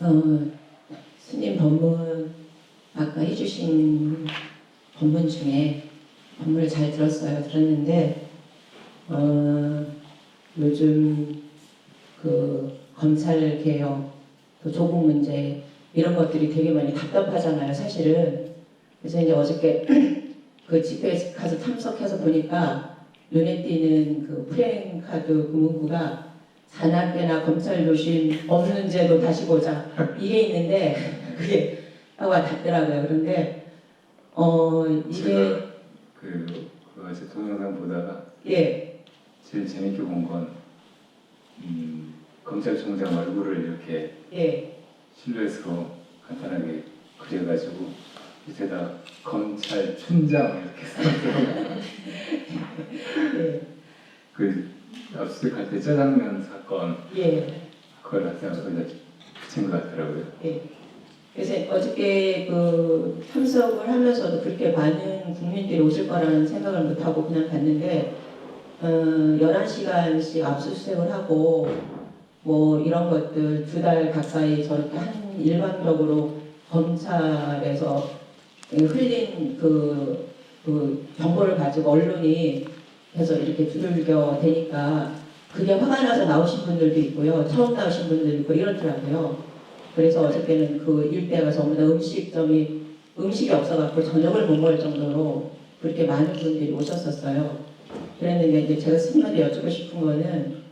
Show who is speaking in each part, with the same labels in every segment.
Speaker 1: 어, 스님 법문 아까 해주신 법문 중에 법문을 잘 들었는데 요즘 그 검찰 개혁, 그 조국 문제 이런 것들이 되게 많이 답답하잖아요, 사실은. 그래서 이제 어저께 그 집회에 가서 참석해서 보니까 눈에 띄는 그 프랭카드 그 문구가 산악계나 검찰 조심 없는 제도 다시 보자 이게 있는데 그게 와 닿더라고요. 그런데 이게
Speaker 2: 그 어제 동영상 보다가
Speaker 1: 예
Speaker 2: 제일 재밌게 본 건 검찰총장 얼굴을 이렇게
Speaker 1: 예.
Speaker 2: 실루엣으로 간단하게 그려가지고 밑에다 검찰총장 이렇게 써놨어요.
Speaker 1: 예.
Speaker 2: 그 압수수색할 때 짜장면 사건
Speaker 1: 예.
Speaker 2: 그걸 갖다가 거기다 붙인 것 같더라고요.
Speaker 1: 예. 그래서 어저께 그 참석을 하면서도 그렇게 많은 국민들이 오실 거라는 생각을 못하고 그냥 갔는데 11시간씩 압수수색을 하고 뭐 이런 것들 2달 가까이 저렇게 한 일반적으로 검찰에서 흘린 그 정보를 가지고 언론이 해서 이렇게 두들겨 대니까 그게 화가 나서 나오신 분들도 있고요. 처음 나오신 분들도 있고 이렇더라고요. 그래서 어저께는 그 일대가 전부 다 음식이 없어갖고 저녁을 못 먹을 정도로 그렇게 많은 분들이 오셨었어요. 그랬는데 이제 제가 스님한테 여쭙고 싶은 거는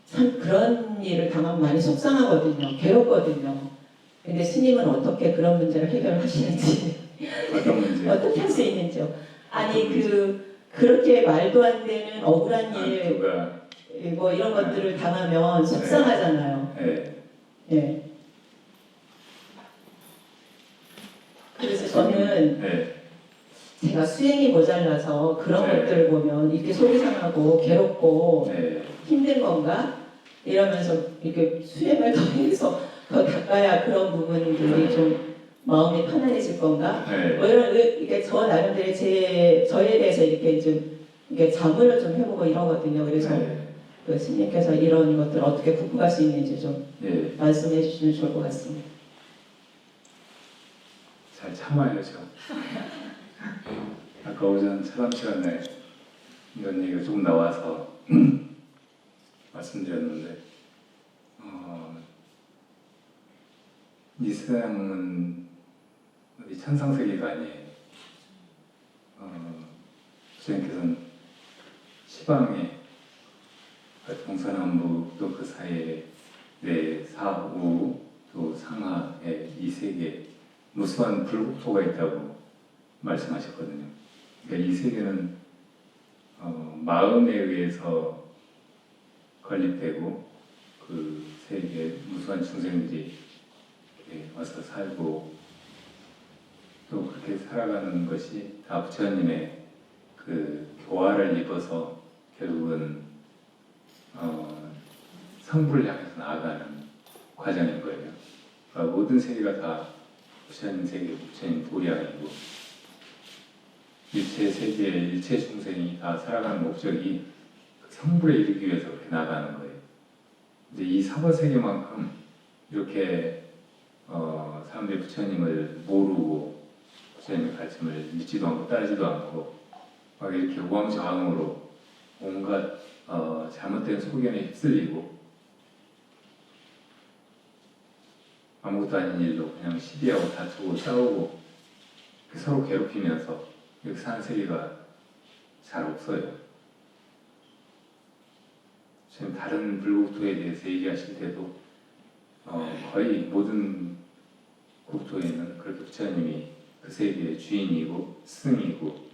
Speaker 1: 참 그런 일을 당하면 많이 속상하거든요. 괴롭거든요. 근데 스님은 어떻게 그런 문제를 해결하시는지
Speaker 2: 어떤 문제?
Speaker 1: 어떻게 할 수 있는지요? 아니 그렇게 말도 안 되는 억울한 일 뭐 이런 것들을 당하면 속상하잖아요.
Speaker 2: 네.
Speaker 1: 예. 그래서 저는 제가 수행이 모자라서 그런 것들을 보면 이렇게 속이 상하고 괴롭고 힘든 건가? 이러면서 이렇게 수행을 더 해서 더 닦아야 그런 부분들이 좀 마음이 편안해질 건가? 뭐 이런 이게 저 나름대로 저에 대해서 이렇게 좀 이렇게 자문을 좀 해보고 이러거든요. 그래서 그 스님께서 이런 것들 어떻게 극복할 수 있는지 좀 말씀해 주시면 좋을 것 같습니다.
Speaker 2: 잘 참아야죠. 아까 오전 차담 시간에 이런 얘기가 조금 나와서 말씀드렸는데 이 세상은 어디 천상세계가 아니에요. 부처님께서는 시방에 동서남북 또 그 사이에 내사우 또 상하의 이 세계 무수한 불국토가 있다고 말씀하셨거든요. 그러니까 이 세계는 마음에 의해서 건립되고 그 세계에 무수한 중생들이 와서 살고 또 그렇게 살아가는 것이 다 부처님의 그 교화를 입어서 결국은 성불을 향해서 나아가는 과정인 거예요. 그러니까 모든 세계가 다 부처님 세계, 부처님 도량이고 일체 세계, 일체 중생이 다 살아가는 목적이 성불에 이르기 위해서 그렇게 나아가는 거예요. 이제 이 사법 세계만큼 이렇게 사람들이 부처님을 모르고 부처님의 가르침을 믿지도 않고 따르지도 않고 막 이렇게 우왕좌왕으로 온갖 잘못된 소견에 휩쓸리고 아무것도 아닌 일로 그냥 시비하고 다투고 싸우고 서로 괴롭히면서 이렇게 사는 세계가 잘 없어요. 지금 다른 불국토에 대해서 얘기하실 때도 거의 모든 국토에는 그렇게 부처님이 그 세계의 주인이고 스승이고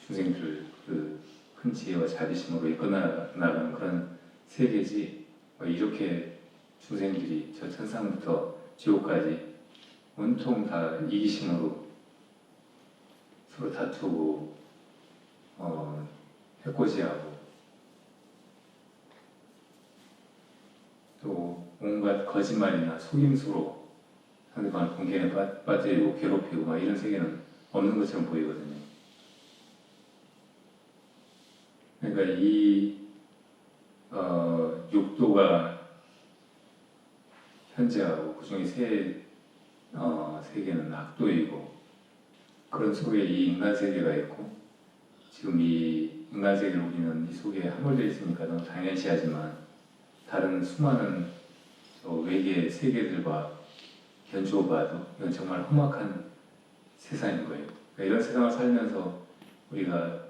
Speaker 2: 중생들을 그 큰 지혜와 자비심으로 이끌어 나가는 그런 세계지 이렇게 중생들이 저 천상부터 지옥까지 온통 다 이기심으로 서로 다투고 해코지하고 또 온갖 거짓말이나 속임수로 상대방을 공경에 빠뜨리고 괴롭히고 막 이런 세계는 없는 것처럼 보이거든요. 그러니까 이 육도가 현재하고 그중에 세계는 악도이고 그런 속에 이 인간 세계가 있고 지금 이 인간 세계를 우리는 이 속에 함몰되어 있으니까 너무 당연시하지만 다른 수많은 저 외계 세계들과 견주어봐도 이건 정말 험악한 세상인 거예요. 그러니까 이런 세상을 살면서 우리가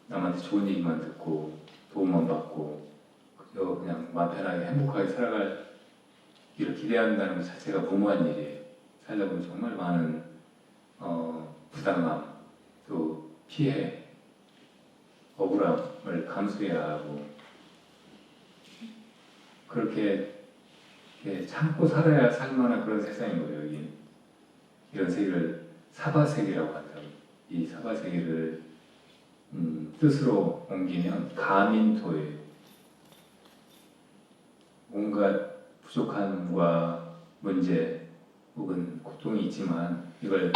Speaker 2: 남한테 좋은 얘기만 듣고 도움만 받고 그저 그냥 마음 편하게 행복하게 살아가기를 기대한다는 것 자체가 무모한 일이에요. 살다 보면 정말 많은 부당함, 또 피해, 억울함을 감수해야 하고 그렇게 참고 살아야 살만한 그런 세상인 거예요. 여기 이런 세계를 사바세계라고 한다고. 이 사바세계를 뜻으로 옮기면 가민토예요. 온갖 부족함과 문제 혹은 고통이 있지만 이걸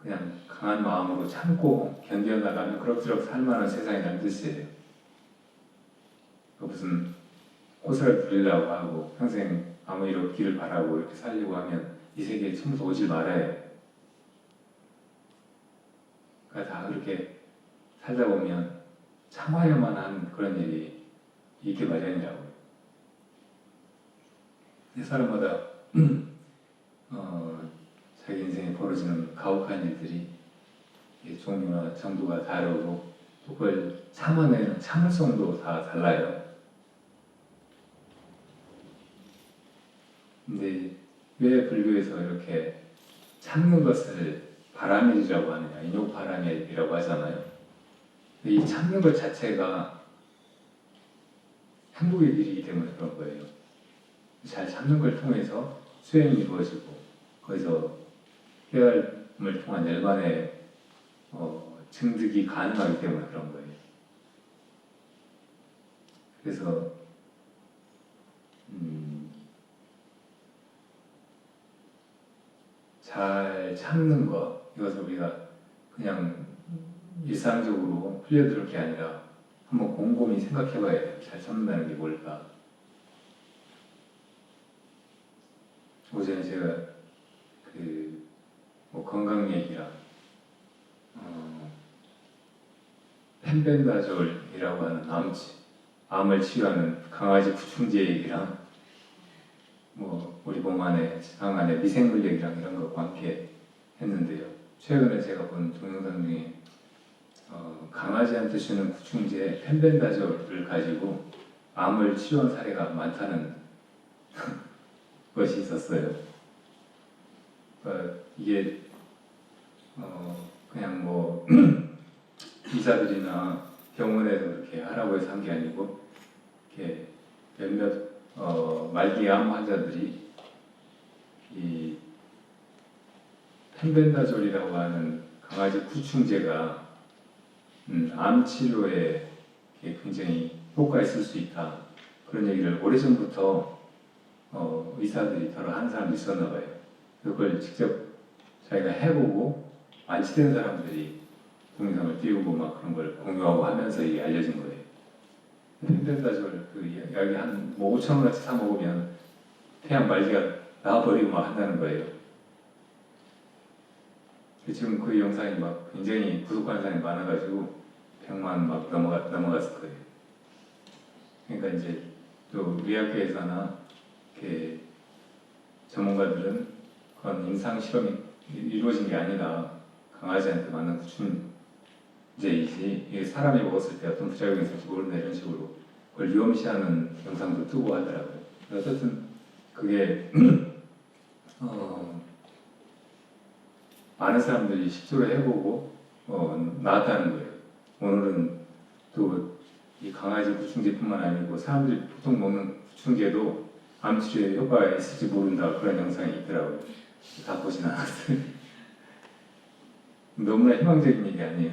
Speaker 2: 그냥 강한 마음으로 참고 견뎌나가면 그럭저럭 살만한 세상이라는 뜻이에요. 무슨 꽃을 부리려고 하고 평생 아무 일 없기를 바라고 이렇게 살려고 하면 이 세계에 처음부터 오질 말아야 해요. 그러니까 다 그렇게 살다 보면 참아야만 하는 그런 일이 있게 마련이라고요. 사람마다 자기 인생에 벌어지는 가혹한 일들이 종류나 정도가 다르고 또 그걸 참아내는 참을성도 다 달라요. 근데 왜 불교에서 이렇게 참는 것을 바라밀이라고 하느냐, 인욕바라밀이라고 하잖아요. 이 참는 것 자체가 행복의 길이기 때문에 그런 거예요. 잘 참는 걸 통해서 수행이 이루어지고 거기서 깨달음을 통한 열반의 증득이 가능하기 때문에 그런 거예요. 그래서 잘 참는 것, 이것을 우리가 그냥 일상적으로 흘려들을 게 아니라 한번 곰곰이 생각해 봐야 돼요. 잘 참는다는 게 뭘까? 어제 제가 건강 얘기랑 펜벤다졸이라고 하는 암을 치유하는 강아지 구충제 얘기랑 우리 몸 안에 장 안에 미생물력이랑 이런 것과 함께 했는데요. 최근에 제가 본 동영상 중에 강아지한테 주는 구충제 펜벤다졸을 가지고 암을 치유한 사례가 많다는 것이 있었어요. 이게 그냥 의사들이나 병원에서 그렇게 하라고 해서 한 게 아니고 이렇게 몇몇 말기 암 환자들이 이 펜벤다졸이라고 하는 강아지 구충제가 암 치료에 굉장히 효과가 있을 수 있다. 그런 얘기를 오래전부터 의사들이 여러 하는 사람도 있었나 봐요. 그걸 직접 자기가 해보고 완치된 사람들이 동영상을 띄우고 막 그런 걸 공유하고 하면서 이게 알려진 거예요. 펜벤다졸 약이 한 5,000원어치 사 먹으면 태양 말기가 나와버리고 막 한다는 거예요. 지금 그 영상이 막 굉장히 구독하는 사람이 많아가지고 100만 막 넘어갔을 거예요. 그러니까 이제 또 의학계에서나 이렇게 전문가들은 그건 임상 실험이 이루어진 게 아니라 강아지한테 맞는 구충제이지 이게 사람이 먹었을 때 어떤 부작용이 있을지 모른다 이런 식으로 그걸 유험시하는 영상도 뜨고 하더라고요. 어쨌든 그게 많은 사람들이 실제로 해보고 나았다는 거예요. 오늘은 또 이 강아지 구충제뿐만 아니고 사람들이 보통 먹는 구충제도 암 치료에 효과가 있을지 모른다 그런 영상이 있더라고요. 다 보진 않았어요. 너무나 희망적인 얘기 아니에요.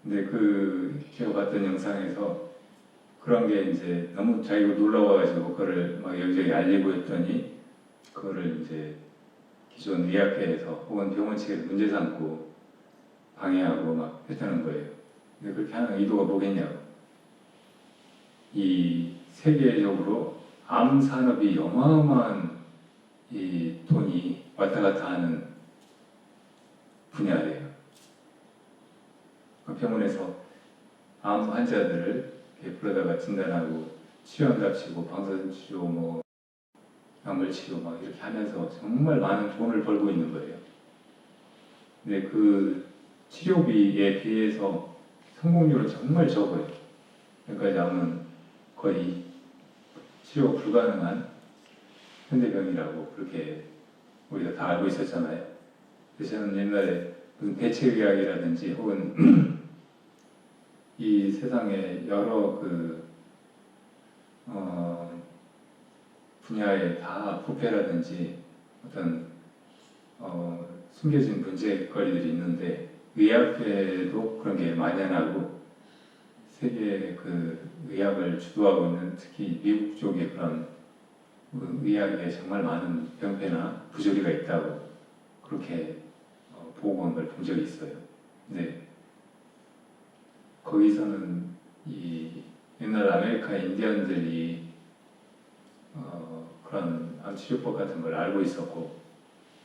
Speaker 2: 근데 제가 봤던 영상에서 그런 게 이제 너무 자기가 놀라워가지고 그거를 막 여기저기 알리고 했더니 그거를 이제 기존 의학회에서 혹은 병원 측에서 문제 삼고 방해하고 막 했다는 거예요. 근데 그렇게 하는 의도가 뭐겠냐고. 이 세계적으로 암 산업이 어마어마한 이 돈이 왔다 갔다 하는 분야예요. 그 병원에서 암 환자들을 이렇게 불러다가 진단하고 치료한답시고 방사선 치료, 뭐 약물 치료 막 이렇게 하면서 정말 많은 돈을 벌고 있는 거예요. 근데 그 치료비에 비해서 성공률은 정말 적어요. 그러니까 암은 거의 치료 불가능한 현대병이라고 그렇게 우리가 다 알고 있었잖아요. 그래서 저는 옛날에 무슨 대체의학이라든지 혹은 이 세상에 여러 분야에 다 부패라든지 어떤 숨겨진 문제거리들이 있는데 의학계도 그런 게 만연하고 세계 의학을 주도하고 있는 특히 미국 쪽에 그런 의학에 정말 많은 병폐나 부조리가 있다고 그렇게 보고한 걸 본 적이 있어요. 근데 거기서는 이 옛날 아메리카 인디언들이 그런 암치료법 같은 걸 알고 있었고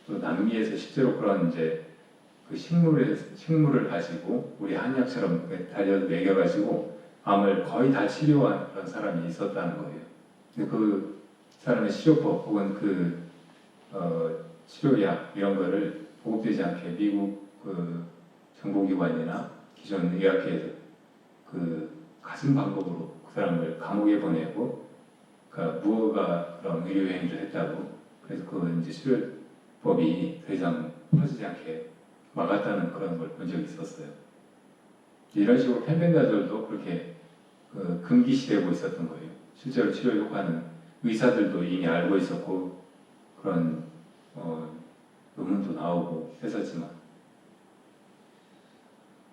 Speaker 2: 또 남미에서 실제로 그런 이제 그 식물을 가지고 우리 한약처럼 달려 먹여가지고 암을 거의 다 치료한 그런 사람이 있었다는 거예요. 근데 그 사람의 치료법 혹은 치료약 이런 거를 보급되지 않게 미국 정보기관이나 기존 의학계에서 가진 방법으로 그 사람을 감옥에 보내고 그러니까 무허가 그런 의료 행위를 했다고 그래서 이제 치료법이 더 이상 퍼지지 않게 막았다는 그런 걸 본 적이 있었어요. 이런 식으로 펜벤다졸도 그렇게 금기시되고 있었던 거예요. 실제로 치료 효과는 의사들도 이미 알고 있었고 그런 논문도 나오고 했었지만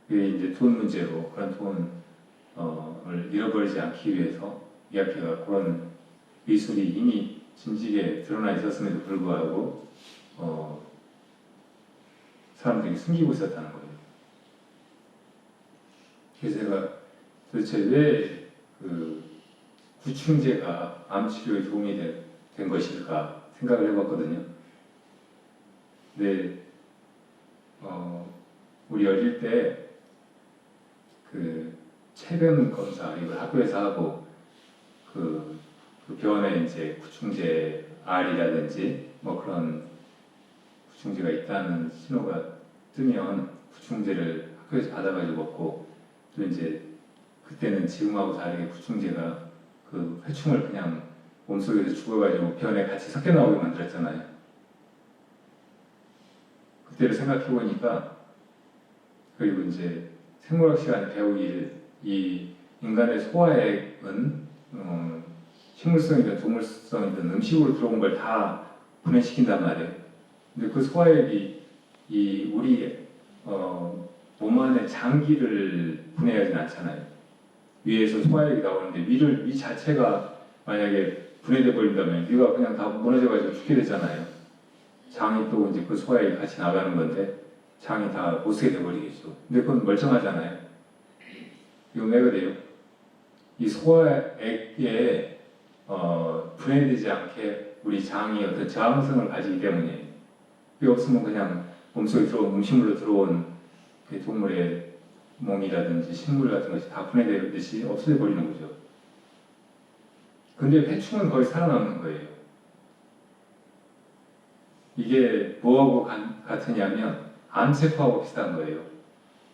Speaker 2: 그게 이제 돈 문제로 그런 돈을 잃어버리지 않기 위해서 의학회가 그런 의술이 이미 진직에 드러나 있었음에도 불구하고 사람들이 숨기고 있었다는 거예요. 그래서 제가 도대체 왜 구충제가 암 치료에 도움이 된 것일까 생각을 해봤거든요. 근데 우리 어릴 때 체변 검사 이걸 학교에서 하고 그 병원에 이제 구충제 R이라든지 뭐 그런 구충제가 있다는 신호가 뜨면 구충제를 학교에서 받아가지고 먹고 또 이제 그때는 지금하고 다르게 구충제가 회충을 그냥 몸속에서 죽어가지고 변에 같이 섞여 나오게 만들었잖아요. 그때를 생각해 보니까 그리고 이제 생물학 시간에 배우길 이 인간의 소화액은 식물성이든 동물성이든 음식으로 들어온 걸 다 분해시킨단 말이에요. 근데 그 소화액이 우리 몸 안에 장기를 분해하진 않잖아요. 위에서 소화액이 나오는데 위 자체가 만약에 분해돼 버린다면 위가 그냥 다 무너져가지고 죽게 되잖아요. 장이 또 이제 그 소화액이 같이 나가는 건데 장이 다 못 쓰게 돼버리겠죠. 근데 그건 멀쩡하잖아요. 이건 왜 그래요? 이 소화액에 분해되지 않게 우리 장이 어떤 저항성을 가지기 때문에 그게 없으면 그냥 몸속에 들어온 음식물로 들어온 동물의 몸이라든지 식물 같은 것이 다 분해되듯이 없어져 버리는 거죠. 근데 회충은 거의 살아남는 거예요. 이게 뭐하고 같으냐면 암세포하고 비슷한 거예요.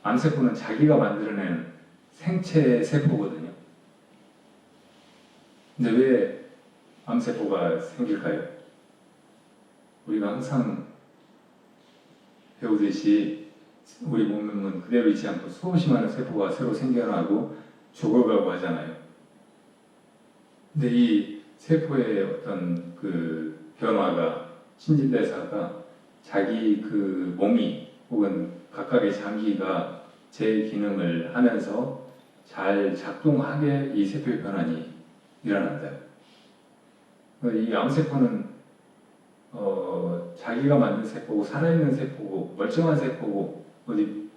Speaker 2: 암세포는 자기가 만들어낸 생체 세포거든요. 근데 왜 암세포가 생길까요? 우리가 항상 배우듯이 우리 몸은 그대로 있지 않고 수없이 많은 세포가 새로 생겨나고 죽어가고 하잖아요. 근데 이 세포의 어떤 변화가 신진대사가 자기 몸이 혹은 각각의 장기가 제 기능을 하면서 잘 작동하게 이 세포의 변환이 일어난다. 이 암세포는 자기가 만든 세포고 살아있는 세포고 멀쩡한 세포고 어디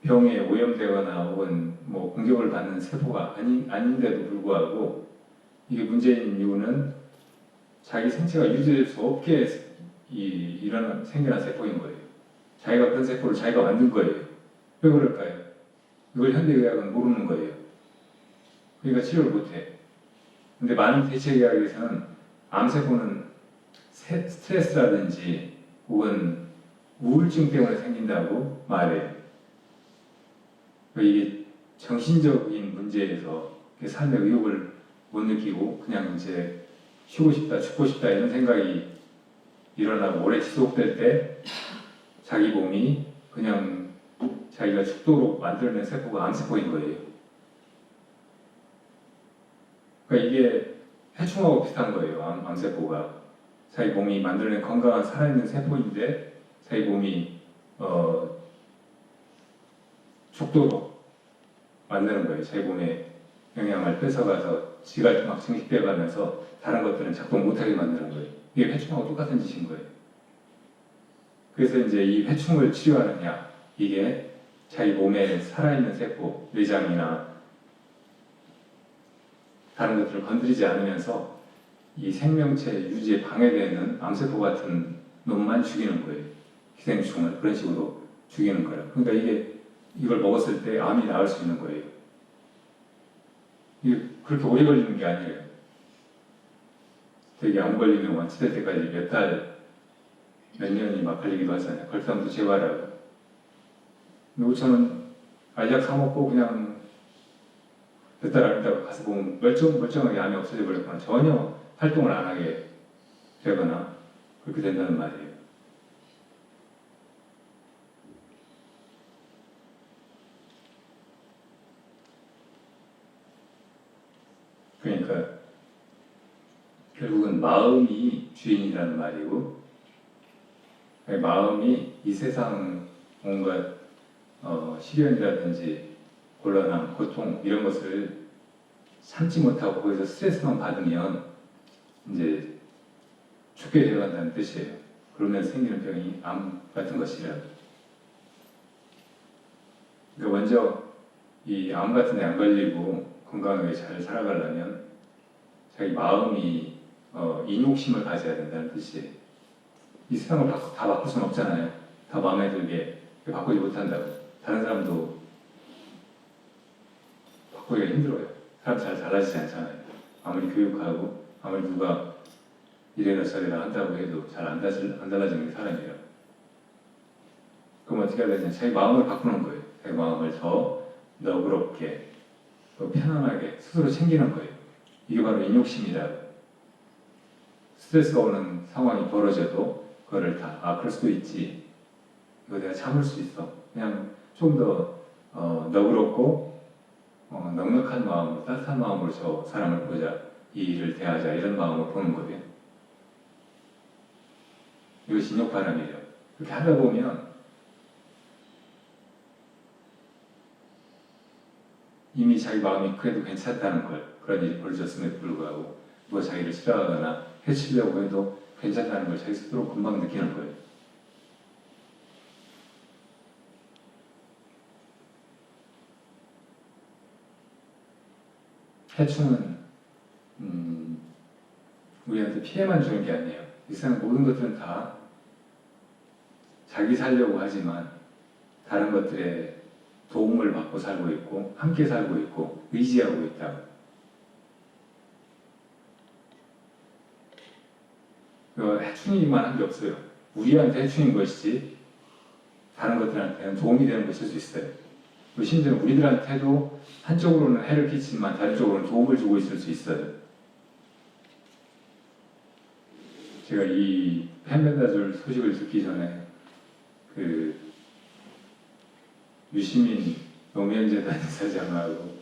Speaker 2: 병에 오염되거나 혹은 뭐 공격을 받는 세포가 아닌데도 불구하고 이게 문제인 이유는 자기 생체가 유지될 수 없게 생겨난 세포인 거예요. 자기가 그런 세포를 자기가 만든 거예요. 왜 그럴까요? 이걸 현대의학은 모르는 거예요. 그러니까 치료를 못해. 근데 많은 대체의학에서는 암세포는 스트레스라든지 혹은 우울증 때문에 생긴다고 말해요. 이게 정신적인 문제에서 삶의 의욕을 못 느끼고 그냥 이제 쉬고 싶다, 죽고 싶다 이런 생각이 일어나고 오래 지속될 때 자기 몸이 그냥 자기가 죽도록 만들어낸 세포가 암세포인 거예요. 그러니까 이게 해충하고 비슷한 거예요. 암세포가 자기 몸이 만들어낸 건강한 살아있는 세포인데 자기 몸이 죽도록 만드는 거예요. 자기 몸에 영양을 뺏어가서 지가 막 증식되어가면서 다른 것들은 작동 못하게 만드는 거예요. 이게 회충하고 똑같은 짓인 거예요. 그래서 이제 이 회충을 치료하느냐, 이게 자기 몸에 살아있는 세포, 뇌장이나 다른 것들을 건드리지 않으면서 이 생명체 유지에 방해되는 암세포 같은 놈만 죽이는 거예요. 기생충을 그런 식으로 죽이는 거예요. 그러니까 이걸 먹었을 때 암이 나을 수 있는 거예요. 이게 그렇게 오래 걸리는 게 아니에요. 되게 암 걸리면 완치될 때까지 몇 달, 몇 년이 막 걸리기도 하잖아요. 걸상도 재활하고. 근데 저는 알약 사 먹고 그냥 몇 달 안 있다가 가서 보면 멀쩡하게 암이 없어져 버렸거나 전혀 활동을 안 하게 되거나 그렇게 된다는 말이에요. 그러니까 결국은 마음이 주인이라는 말이고, 마음이 이 세상 뭔가 시련이라든지 곤란함, 고통 이런 것을 참지 못하고 거기서 스트레스만 받으면 이제 죽게 되어간다는 뜻이에요. 그러면 생기는 병이 암 같은 것이라. 그러니까 먼저 이 암 같은 데 안 걸리고 건강하게 잘 살아가려면 자기 마음이 인욕심을 가져야 된다는 뜻이에요. 이 세상을 다 바꿀 수는 없잖아요. 다 마음에 들게 바꾸지 못한다고. 다른 사람도 바꾸기가 힘들어요. 사람 잘 달라지지 않잖아요. 아무리 교육하고 아무리 누가 이래라 저래라 한다고 해도 잘 안 달라지는 게 사람이에요. 그럼 어떻게 해야 되냐? 자기 마음을 바꾸는 거예요. 자기 마음을 더 너그럽게, 더 편안하게 스스로 챙기는 거예요. 이게 바로 인욕심이다. 스트레스가 오는 상황이 벌어져도 그거를 그럴 수도 있지. 이거 내가 참을 수 있어. 그냥 좀 더 너그럽고 넉넉한 마음으로, 따뜻한 마음으로 저 사람을 보자. 이 일을 대하자. 이런 마음으로 보는 거예요. 이것이 인욕바람이에요. 그렇게 하다 보면 이미 자기 마음이 그래도 괜찮다는 걸, 그런 일이 벌어졌음에도 불구하고 누가 자기를 싫어하거나 해치려고 해도 괜찮다는 걸 자기 스스로 금방 느끼는 거예요. 해충은 우리한테 피해만 주는 게 아니에요. 이 세상 모든 것들은 다 자기 살려고 하지만 다른 것들에 도움을 받고 살고 있고 함께 살고 있고 의지하고 있다. 해충이만 한 게 없어요. 우리한테 해충인 것이지 다른 것들한테는 도움이 되는 것일 수 있어요. 심지어 우리들한테도 한쪽으로는 해를 끼치지만 다른 쪽으로는 도움을 주고 있을 수 있어요. 제가 이 펜벤다졸 소식을 듣기 전에 유시민 노무현재단 이사장하고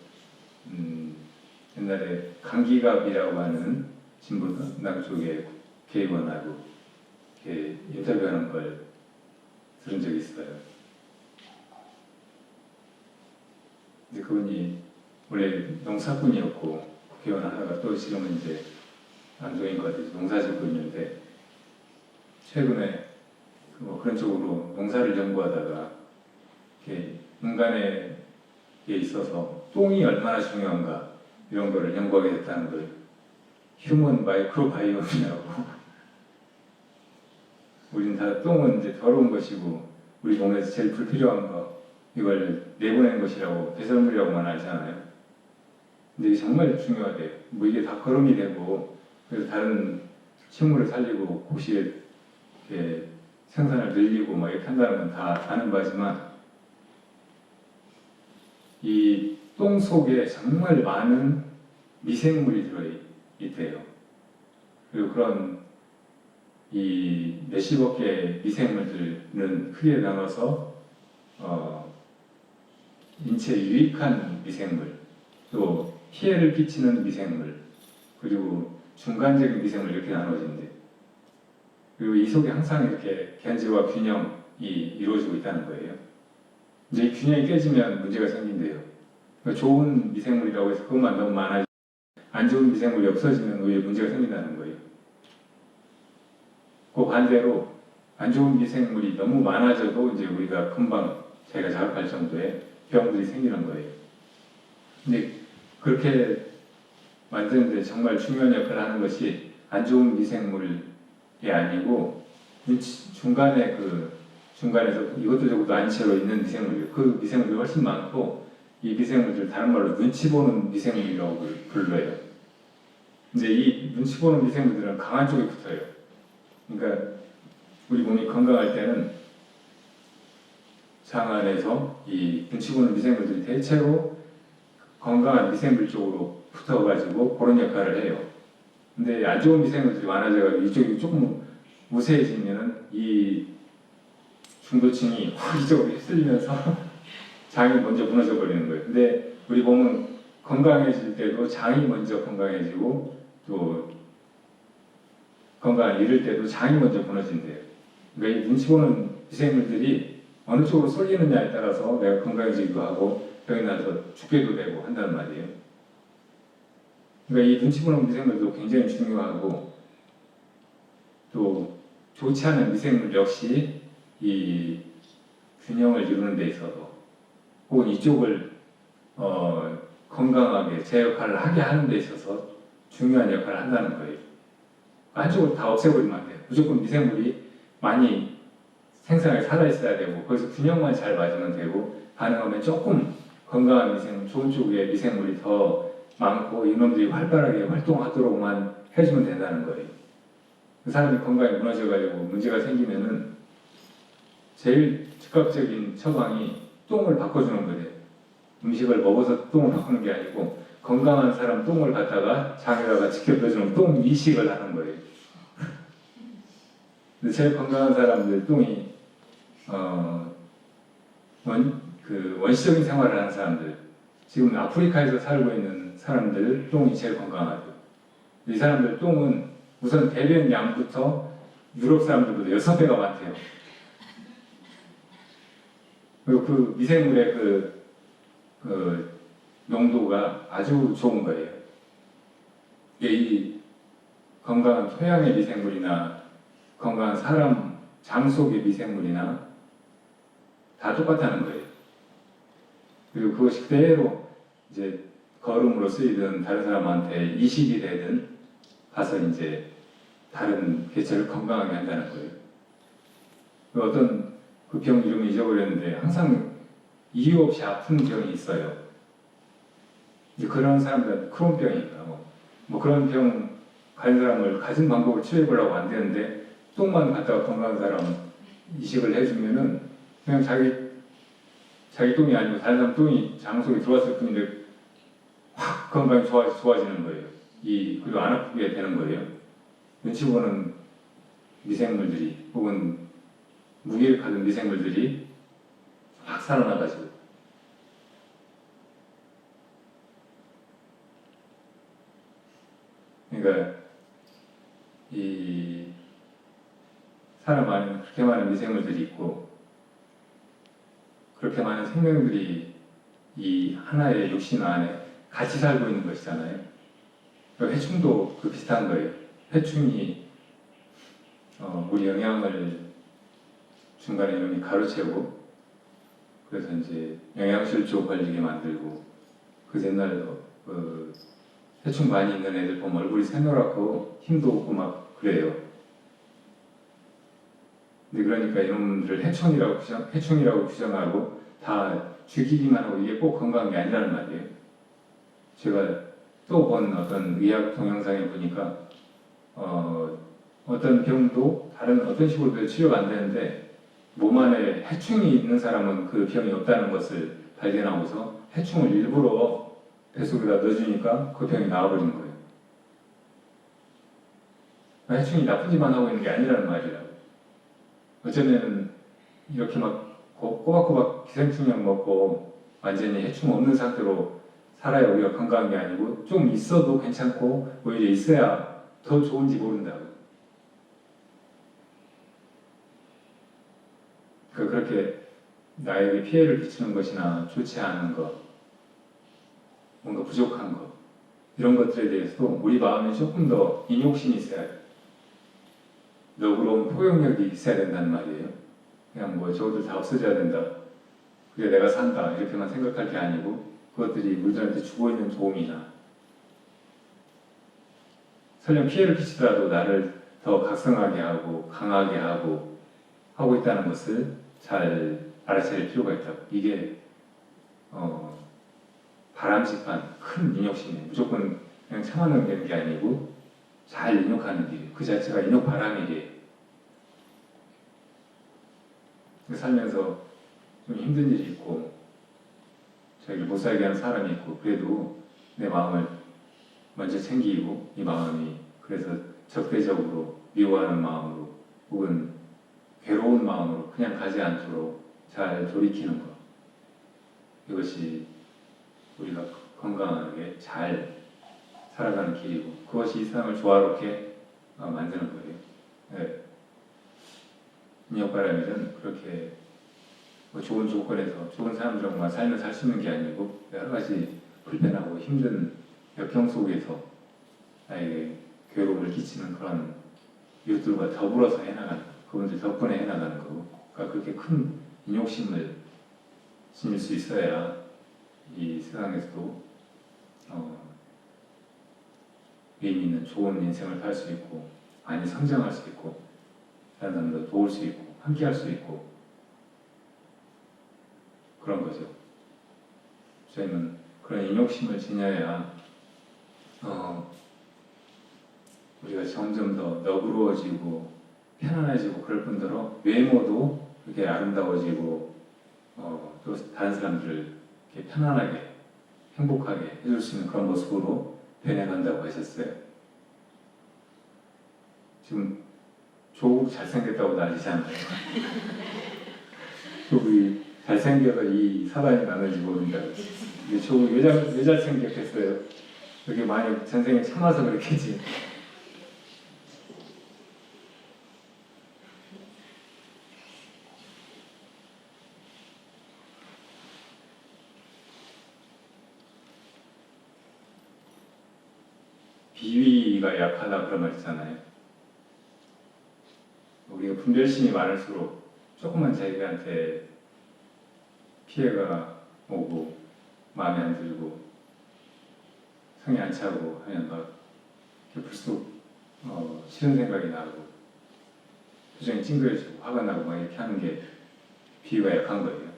Speaker 2: 옛날에 강기갑이라고 하는 진보당 쪽의 개의원하고 이렇게 인터뷰하는 걸 들은 적이 있어요. 근데 그분이 원래 농사꾼이었고 국회의원 하다가 또 지금은 이제 안동인 것 같아서 농사 짓고 있는데 최근에 그런 쪽으로 농사를 연구하다가 이렇게 인간에 있어서 똥이 얼마나 중요한가 이런 거를 연구하게 됐다는 걸 휴먼 마이크로바이옴이라고. 우린 다 똥은 이제 더러운 것이고 우리 몸에서 제일 불필요한 거 이걸 내보내는 것이라고 배설물이라고만 알잖아요. 근데 이게 정말 중요하대요. 뭐 이게 다 거름이 되고 그래서 다른 식물을 살리고 혹시 이렇게 생산을 늘리고 막 이렇게 한다는 건 다 아는 바지만 이 똥 속에 정말 많은 미생물이 들어있대요. 그리고 그런 이 몇십억 개의 미생물들은 크게 나눠서 인체에 유익한 미생물, 또 피해를 끼치는 미생물, 그리고 중간적인 미생물 이렇게 나눠진대. 그리고 이 속에 항상 이렇게 견제와 균형이 이루어지고 있다는 거예요. 이제 이 균형이 깨지면 문제가 생긴대요. 그러니까 좋은 미생물이라고 해서 그것만 너무 많아지고 안 좋은 미생물이 없어지면 오히려 문제가 생긴다는 거예요. 그 반대로 안 좋은 미생물이 너무 많아져도 이제 우리가 금방 자기가 자각할 정도의 병들이 생기는 거예요. 근데 그렇게 만드는데 정말 중요한 역할을 하는 것이 안 좋은 미생물이 아니고 중간에서 이것도 저것도 아닌 채로 있는 미생물이에요. 그 미생물이 훨씬 많고 이 미생물들 다른 말로 눈치 보는 미생물이라고 불러요. 근데 이 눈치 보는 미생물들은 강한 쪽에 붙어요. 그러니까 우리 몸이 건강할 때는 장 안에서 이 눈치 보는 미생물들이 대체로 건강한 미생물 쪽으로 붙어가지고 그런 역할을 해요. 근데 안 좋은 미생물들이 많아져가지고 이쪽이 조금 우세해지면은 이 중도층이 확 이쪽으로 휩쓸리면서 장이 먼저 무너져 버리는 거예요. 근데 우리 몸은 건강해질 때도 장이 먼저 건강해지고 또 건강을 잃을 때도 장이 먼저 무너진대요. 그러니까 이 눈치 보는 미생물들이 어느 쪽으로 쏠리느냐에 따라서 내가 건강해지기도 하고 병이 나서 죽게도 되고 한다는 말이에요. 그러니까 이 눈치 보는 미생물도 굉장히 중요하고 또 좋지 않은 미생물 역시 이 균형을 이루는 데 있어서 혹은 이쪽을 건강하게 제 역할을 하게 하는 데 있어서 중요한 역할을 한다는 거예요. 한쪽으로 다 없애버리면 안 돼요. 무조건 미생물이 많이 생산에 살아있어야 되고 거기서 균형만 잘 맞으면 되고 가능하면 조금 건강한 미생물, 좋은 쪽의 미생물이 더 많고 이놈들이 활발하게 활동하도록만 해주면 된다는 거예요. 그 사람이 건강이 무너져가지고 문제가 생기면은 제일 즉각적인 처방이 똥을 바꿔주는 거예요. 음식을 먹어서 똥을 바꾸는 게 아니고 건강한 사람 똥을 갖다가 장에다가 지켜펴주는 똥 이식을 하는 거예요. 근데 제일 건강한 사람들 똥이 원시적인 생활을 하는 사람들, 지금 아프리카에서 살고 있는 사람들 똥이 제일 건강하죠. 이 사람들 똥은 우선 대변 양부터 유럽 사람들보다 6배가 많대요. 그리고 그 미생물의 그 농도가 아주 좋은 거예요. 이 건강한 토양의 미생물이나 건강한 사람 장 속의 미생물이나 다 똑같다는 거예요. 그리고 그것이 그대로 이제 거름으로 쓰이든 다른 사람한테 이식이 되든 가서 이제 다른 개체를 건강하게 한다는 거예요. 어떤 그 병 이름을 잊어버렸는데 항상 이유 없이 아픈 병이 있어요. 이제 그런 사람들은 크론병인가 뭐 그런 병 가진 사람을 가진 방법을 치료해 보려고 안 되는데 똥만 갖다가 건강한 사람 이식을 해주면은 그냥 자기 똥이 아니고 다른 사람 똥이 장속에 들어왔을 뿐인데 확 건강이 좋아지는 거예요. 그리고 안 아프게 되는 거예요. 눈치 보는 미생물들이 혹은 무기를 가진 미생물들이 확 살아나가지고 그러니까 이 사람 안에 그렇게 많은 미생물들이 있고 그렇게 많은 생명들이 이 하나의 육신 안에 같이 살고 있는 것이잖아요. 해충도 그 비슷한 거예요. 해충이 우리 영양을 중간에 이놈이 가로채고 그래서 이제 영양실조 걸리게 만들고 그 옛날 해충 많이 있는 애들 보면 얼굴이 새노랗고 힘도 없고 막 그래요. 근데 그러니까 이놈들 해충이라고 규정하고 다 죽이기만 하고 이게 꼭 건강한 게 아니라는 말이에요. 제가 또 본 어떤 의학 동영상에 보니까 어떤 병도 다른 어떤 식으로도 치료가 안 되는데 몸 안에 해충이 있는 사람은 그 병이 없다는 것을 발견하고서 해충을 일부러 뱃속에다 넣어주니까 그 병이 나와버리는 거예요. 해충이 나쁜 짓만 하고 있는 게 아니라는 말이라고. 어쩌면 이렇게 막 꼬박꼬박 기생충약 먹고 완전히 해충 없는 상태로 살아야 오히려 건강한 게 아니고 좀 있어도 괜찮고 오히려 있어야 더 좋은지 모른다고. 그렇게 나에게 피해를 끼치는 것이나 좋지 않은 것, 뭔가 부족한 것 이런 것들에 대해서도 우리 마음에 조금 더 인욕심이 있어야 돼. 너그러운 포용력이 있어야 된다는 말이에요. 그냥 뭐 저것들 다 없어져야 된다. 그게 내가 산다 이렇게만 생각할 게 아니고 그것들이 우리들한테 주고 있는 도움이나 설령 피해를 끼치더라도 나를 더 각성하게 하고 강하게 하고 있다는 것을 잘 알아차릴 필요가 있다고. 이게 바람직한 큰 인욕심이에요. 무조건 그냥 참아내면 되는 게 아니고 잘 인욕하는 길, 그 자체가 인욕 바람이에요. 살면서 좀 힘든 일이 있고 자기를 못 살게 하는 사람이 있고 그래도 내 마음을 먼저 챙기고 이 마음이 그래서 적대적으로 미워하는 마음으로 혹은 괴로운 마음으로 그냥 가지 않도록 잘 돌이키는 것, 이것이 우리가 건강하게 잘 살아가는 길이고 그것이 이 세상을 조화롭게 만드는 거예요. 네. 인욕바람일은 그렇게 뭐 좋은 조건에서 좋은 사람들하고만 살면 살 수 있는 게 아니고 여러 가지 불편하고 힘든 역경 속에서 나에게 괴로움을 끼치는 그런 이웃들과 더불어서 해나가는 거, 그분들 덕분에 해나가는 거고, 그러니까 그렇게 큰 인욕심을 지닐 수 있어야 이 세상에서도 의미 있는 좋은 인생을 살 수 있고 많이 성장할 수 있고 다른 사람도 도울 수 있고 함께 할 수 있고 그런 거죠. 저희는 그런 인욕심을 지녀야 우리가 점점 더 너그러워지고 편안해지고 그럴 뿐더러 외모도 그렇게 아름다워지고 또 다른 사람들을 이렇게 편안하게 행복하게 해줄 수 있는 그런 모습으로 변해간다고 하셨어요. 지금 조국 잘생겼다고 난리잖아요. 조국이 잘생겨서 이 사단이 나는지 모른다고. 근데 조국이 왜 잘생겼겠어요? 그렇게 많이 전생에 참아서 그렇겠지. 비위가 약하다 그런 말 있잖아요. 우리가 분별심이 많을수록 조금만 자기한테 피해가 오고 마음에 안 들고 성이 안 차고 하면 막 불쑥 싫은 생각이 나고 표정이 찡그려지고 화가 나고 막 이렇게 하는 게 비위가 약한 거예요.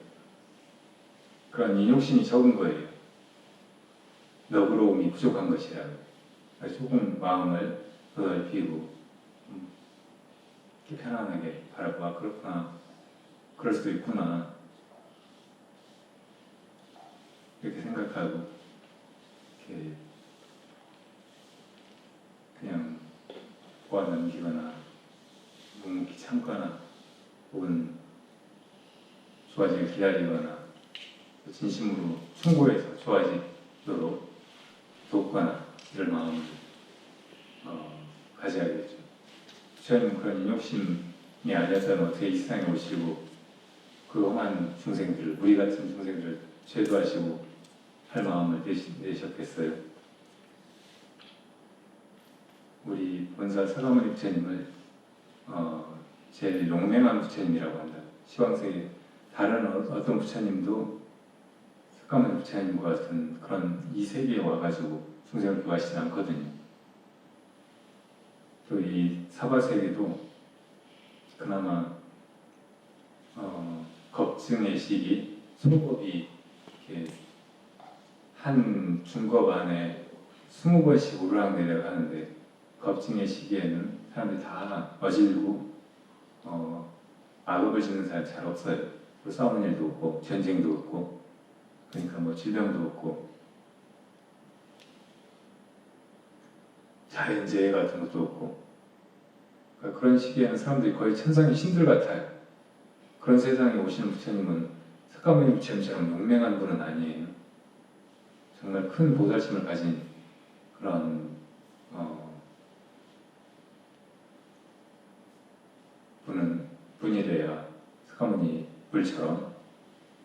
Speaker 2: 그런 인욕심이 적은 거예요. 너그러움이 부족한 것이라고. 조금 마음을 더넓히고 이렇게 편안하게 바라봐. 그렇구나. 그럴 수도 있구나. 이렇게 생각하고 이렇게 그냥 보아 넘기거나 묵묵히 참거나 혹은 좋아지길 기다리거나 진심으로 충고해서 좋아지도록 돕거나 이런 마음을 가져야겠죠. 부처님은 그런 인욕심이 아니었다면 어떻게 이 세상에 오시고 그 험한 중생들을, 우리 같은 중생들을 제도하시고 할 마음을 내셨겠어요. 우리 본사 서가모니 부처님을 제일 용맹한 부처님이라고 한다. 시황세계 다른 어떤 부처님도 석가모니 부처님과 같은 그런 이 세계에 와가지고 중생을 구하시지 않거든요. 또 이 사바세계도 그나마 겁증의 시기, 소급이 이렇게 한 중급 안에 20번씩 오르락내리락 하는데 겁증의 시기에는 사람들이 다 어질고 악업을 짓는 사람이 잘 없어요. 또 싸우는 일도 없고 전쟁도 없고 그러니까 뭐 질병도 없고 자연재해 같은 것도 없고 그러니까 그런 시기에는 사람들이 거의 천상의 신들 같아요. 그런 세상에 오시는 부처님은 석가모니 부처님처럼 용맹한 분은 아니에요. 정말 큰 보살심을 가진 그런 분이래야 석가모니 불처럼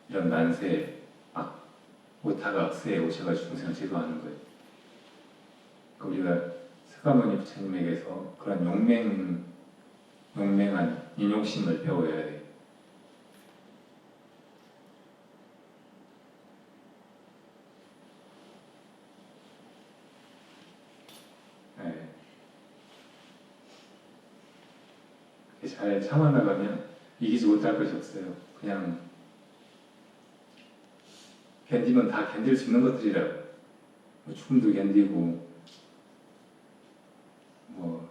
Speaker 2: 이런 난세, 오타가 악세에 오셔가지고 중생을 제도하는 거예요. 그러니까 우리가 석가모니 부처님에게서 그런 용맹한 인욕심을 배워야 돼요. 잘 참아나가면 이기지 못할 것이 없어요. 그냥 견디면 다 견딜 수 있는 것들이라고. 뭐 죽음도 견디고 뭐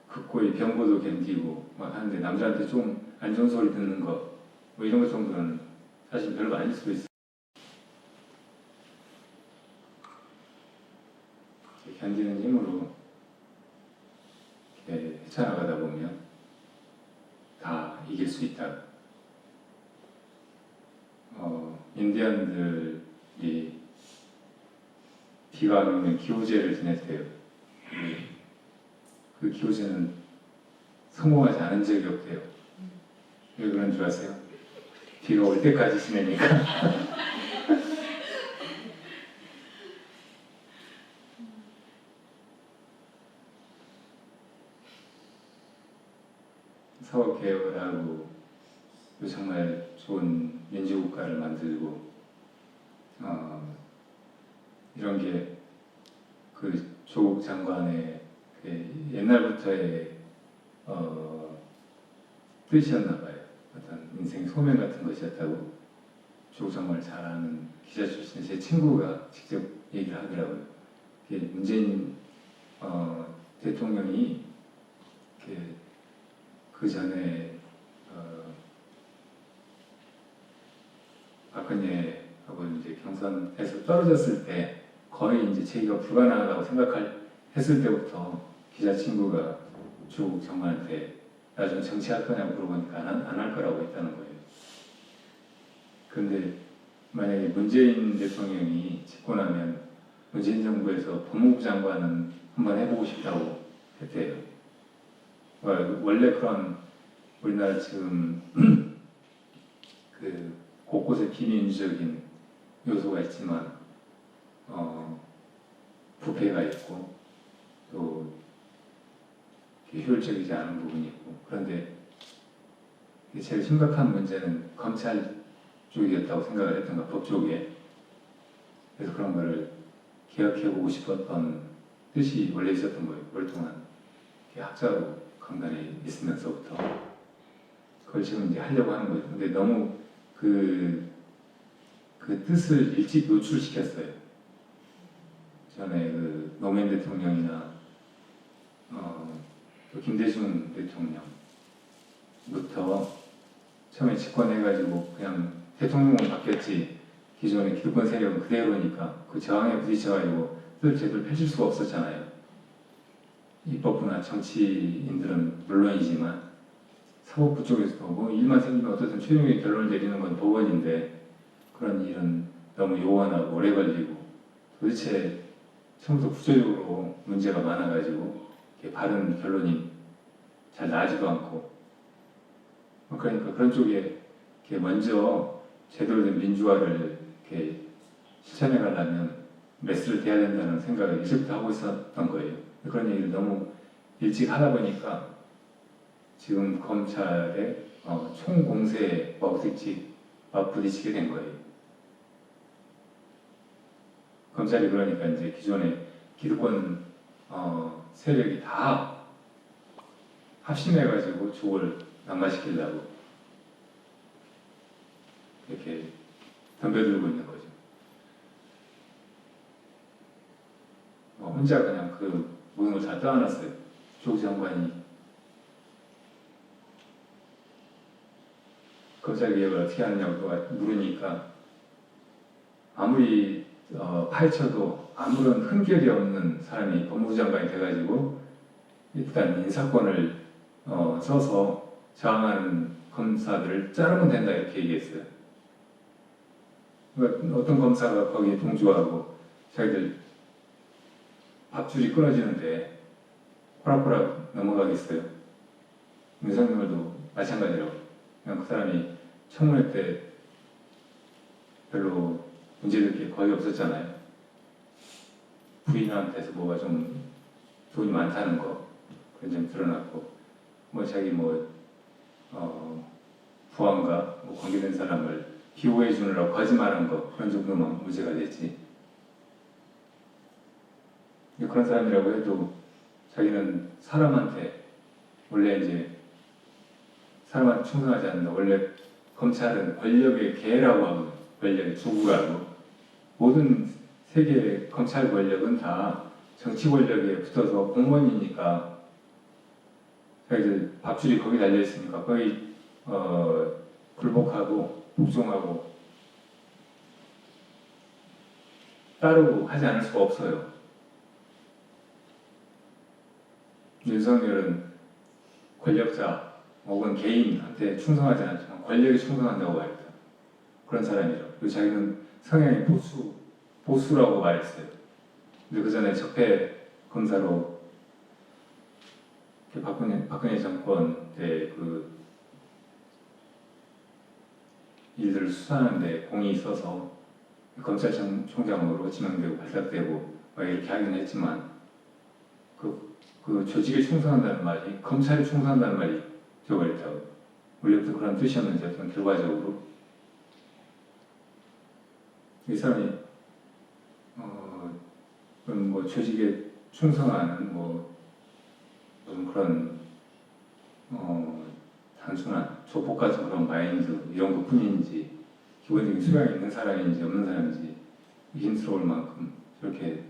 Speaker 2: 극고의 병고도 견디고 막 하는데 남들한테 좀 안 좋은 소리 듣는 거 뭐 이런 것 정도는 사실 별거 아닐 수도 있어요. 견디는 힘으로 이렇게 헤쳐나가다 보면 다 이길 수 있다. 인디언들이 비가 안 오면 기호제를 지냈대요. 그 기호제는 성공하지 않은 적이 없대요. 왜 그런 줄 아세요? 비가 올 때까지 지내니까. 사법개혁을 하고 정말 좋은 민주국가를 만들고 이런 게 그 조국 장관의 그 옛날부터의 뜻이었나 봐요. 어떤 인생 소명 같은 것이었다고 조국 장관을 잘 아는 기자 출신 제 친구가 직접 얘기를 하더라고요. 문재인 대통령이 그 전에 박근혜하고 이제 경선에서 떨어졌을 때 거의 이제 재기가 불가능하다고 생각했을 때부터 기자 친구가 조국 장관한테 나중에 정치할 거냐고 물어보니까 안 할 거라고 했다는 거예요. 그런데 만약에 문재인 대통령이 집권하면 문재인 정부에서 법무부 장관은 한번 해보고 싶다고 했대요. 원래 그런 우리나라 지금 그 곳곳에 비민주적인 요소가 있지만 부패가 있고 또 효율적이지 않은 부분이 있고 그런데 제일 심각한 문제는 검찰 쪽이었다고 생각을 했던가 법 쪽에 그래서 그런 거를 개혁해보고 싶었던 뜻이 원래 있었던 거예요. 오랫동안 학자로 강단에 있으면서부터 그걸 지금 이제 하려고 하는 거예요. 근데 너무 그 뜻을 일찍 노출시켰어요. 전에 그 노무현 대통령이나 또 김대중 대통령부터 처음에 집권해가지고 그냥 대통령은 바뀌었지 기존의 기득권 세력은 그대로니까 그 저항에 부딪혀가지고 뜻을 제대로 펼칠 수가 없었잖아요. 입법부나 정치인들은 물론이지만 사법부 쪽에서도 뭐 일만 생기면 어떻든 최종의 결론을 내리는 건 법원인데 그런 일은 너무 요원하고 오래 걸리고 도대체 처음부터 구조적으로 문제가 많아가지고 바른 결론이 잘 나지도 않고 그러니까 그런 쪽에 먼저 제대로 된 민주화를 실천해 가려면 메스를 대야 된다는 생각을 일찍부터 하고 있었던 거예요. 그런 얘기를 너무 일찍 하다 보니까 지금 검찰의 총공세에 부딪히게 된 거예요. 검찰이 그러니까 이제 기존의 기득권 세력이 다 합심해가지고 조국을 낙마시키려고 이렇게 덤벼들고 있는 거죠. 혼자 그냥 그 모든 걸 다 떠안았어요. 조국 장관이 검찰 개혁을 어떻게 하느냐고 물으니까 아무리 파헤쳐도 아무런 흠결이 없는 사람이 법무부 장관이 돼가지고 일단 인사권을 써서 저항하는 검사들을 자르면 된다 이렇게 얘기했어요. 그러니까 어떤 검사가 거기에 동조하고 자기들 밥줄이 끊어지는데 호락호락 넘어가겠어요. 윤석열도 마찬가지로 그냥 그 사람이 청문회 때 별로 문제될 게 거의 없었잖아요. 부인한테서 뭐가 좀 돈이 많다는 거 그런 점 드러났고 뭐 자기 부하인가 뭐 관계된 사람을 비호해 주느라고 거짓말한 거 그런 정도만 문제가 됐지. 그런 사람이라고 해도 자기는 사람한테 원래 이제 사람한테 충성하지 않는다. 원래 검찰은 권력의 개라고 하고 권력의 주구라고 모든 세계의 검찰 권력은 다 정치 권력에 붙어서 공무원이니까 자기들 밥줄이 거기 달려 있으니까 거기 굴복하고 복종하고 따르고 하지 않을 수가 없어요. 윤석열은 권력자 혹은 개인한테 충성하지 않지만 권력에 충성한다고 말했다. 그런 사람이죠. 그리고 자기는 성향이 보수라고 말했어요. 근데 그 전에 적폐 검사로 박근혜 정권 때 그 일들을 수사하는데 공이 있어서 검찰총장으로 지명되고 발탁되고 막 이렇게 하긴 했지만 그 조직에 충성한다는 말이 검찰에 충성한다는 말이 되어버렸다고. 원래부터 그런 뜻이었는지 어떤 결과적으로 이 사람이 뭐 조직에 충성하는 무슨 그런 단순한 조폭 같은 그런 마인드 이런 것뿐인지 기본적인 수량이 있는 사람인지 없는 사람인지 의심스러울 만큼 저렇게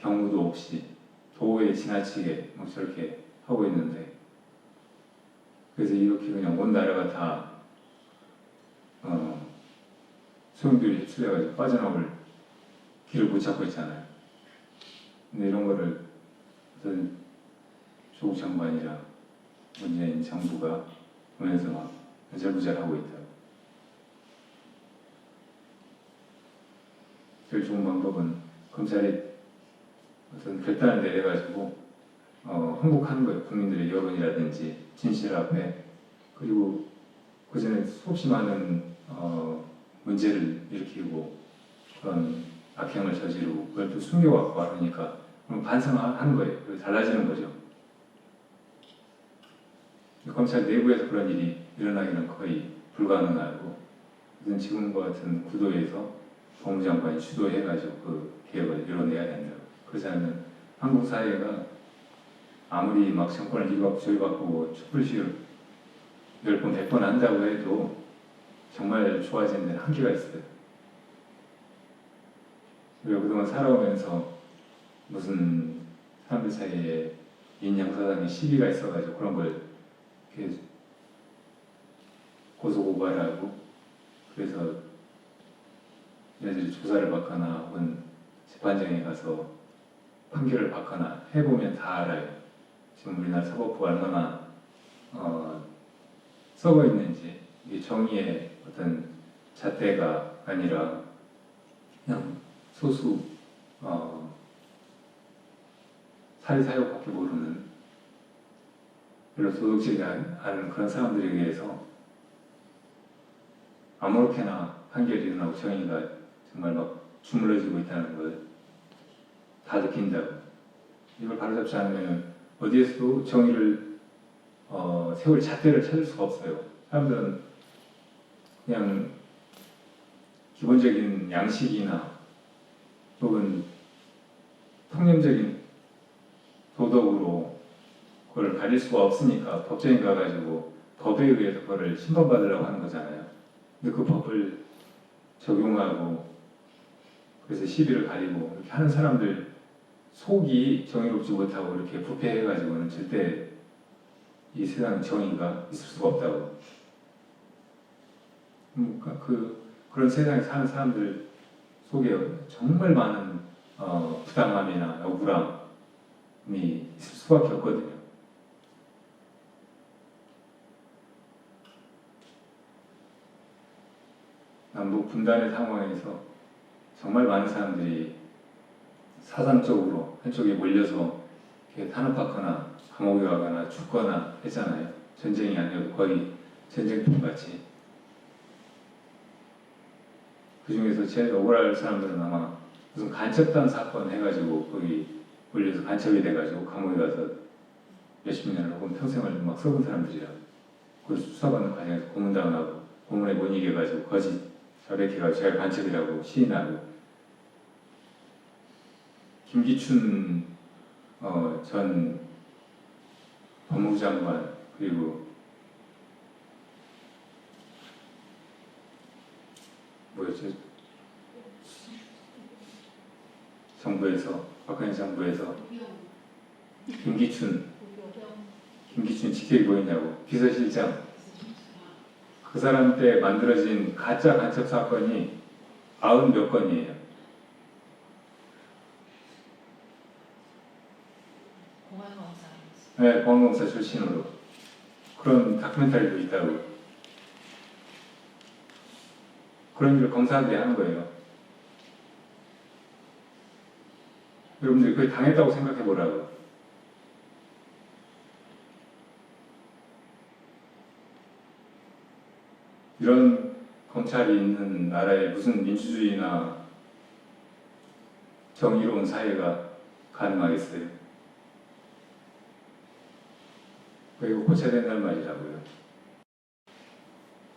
Speaker 2: 경우도 없이 도에 지나치게 저렇게 하고 있는데 그래서 이렇게 그냥 온 나라가 다 소용돌이 휩쓸려가지고 빠져나올 길을 못 찾고 있잖아요. 근데 이런 거를 어떤 조국 장관이랑 문재인 정부가 보면서 막 안절부절하고 있다. 제일 좋은 방법은 검찰이 어떤 결단을 내려가지고 항복하는 거예요. 국민들의 여론이라든지 진실 앞에. 그리고 그 전에 수없이 많은 문제를 일으키고 그런 악행을 저지르고 그걸 또 숨겨갖고 하니까 그럼 반성하는 거예요. 그래서 달라지는 거죠. 검찰 내부에서 그런 일이 일어나기는 거의 불가능하고 지금과 같은 구도에서 법무장관이 주도해가지고 그 개혁을 이뤄내야 된다. 그렇지 않으면 한국 사회가 아무리 막 정권을 이받고 저리받고 촛불시위를 10번, 100번 한다고 해도 정말 좋아지는 데는 한계가 있어요. 우리가 그동안 살아오면서 무슨 사람들 사이에 인양사당의 시비가 있어가지고 그런 걸 이렇게 고소고발하고 그래서 얘네들이 조사를 받거나 혹은 재판장에 가서 판결을 받거나 해보면 다 알아요. 지금 우리나라 사법부가 얼마나 썩어 있는지. 이게 정의의 어떤 잣대가 아니라 그냥 소수 사리사욕밖에 모르는 별로 도덕적이지 않은 그런 사람들에 의해서 아무렇게나 판결이 일어나고 정의가 정말 막 주물러지고 있다는 걸 다 느낀다고. 이걸 바로잡지 않으면 어디에서도 정의를 세울 잣대를 찾을 수가 없어요. 사람들은 그냥 기본적인 양식이나 혹은 통념적인 도덕으로 그걸 가릴 수가 없으니까 법정에 가가지고 법에 의해서 그거를 심판받으려고 하는 거잖아요. 근데 그 법을 적용하고 그래서 시비를 가리고 이렇게 하는 사람들 속이 정의롭지 못하고 이렇게 부패해가지고는 절대 이 세상 정의가 있을 수가 없다고. 그러니까 그런 세상에 사는 사람들 속에 정말 많은 부당함이나 억울함이 있을 수밖에 없거든요. 남북 분단의 상황에서 정말 많은 사람들이 사상적으로 한쪽에 몰려서 이렇게 탄압받거나 감옥에 가거나 죽거나 했잖아요. 전쟁이 아니어도 거의 전쟁통 같이. 그 중에서 제일 억울할 사람들은 아마 무슨 간첩단 사건 해가지고 거기 몰려서 간첩이 돼가지고 감옥에 가서 몇십 년을 혹은 평생을 막 썩은 사람들이라. 그 수사받는 과정에서 고문당하고 고문에 못 이겨가지고 거짓 자백해가지고 제가 간첩이라고 시인하고. 김기춘 전 법무부 장관 그리고 뭐였죠? 정부에서 박근혜 정부에서 김기춘 직책이 뭐였냐고 비서실장 그 사람 때 만들어진 가짜 간첩 사건이 90몇 건이에요. 네, 공항공사 출신으로 그런 다큐멘터리도 있다고. 그런 일을 검사들이 하는 거예요. 여러분들이 그걸 당했다고 생각해 보라고. 이런 검찰이 있는 나라에 무슨 민주주의나 정의로운 사회가 가능하겠어요? 이거 고쳐야 된다는 말이라고요.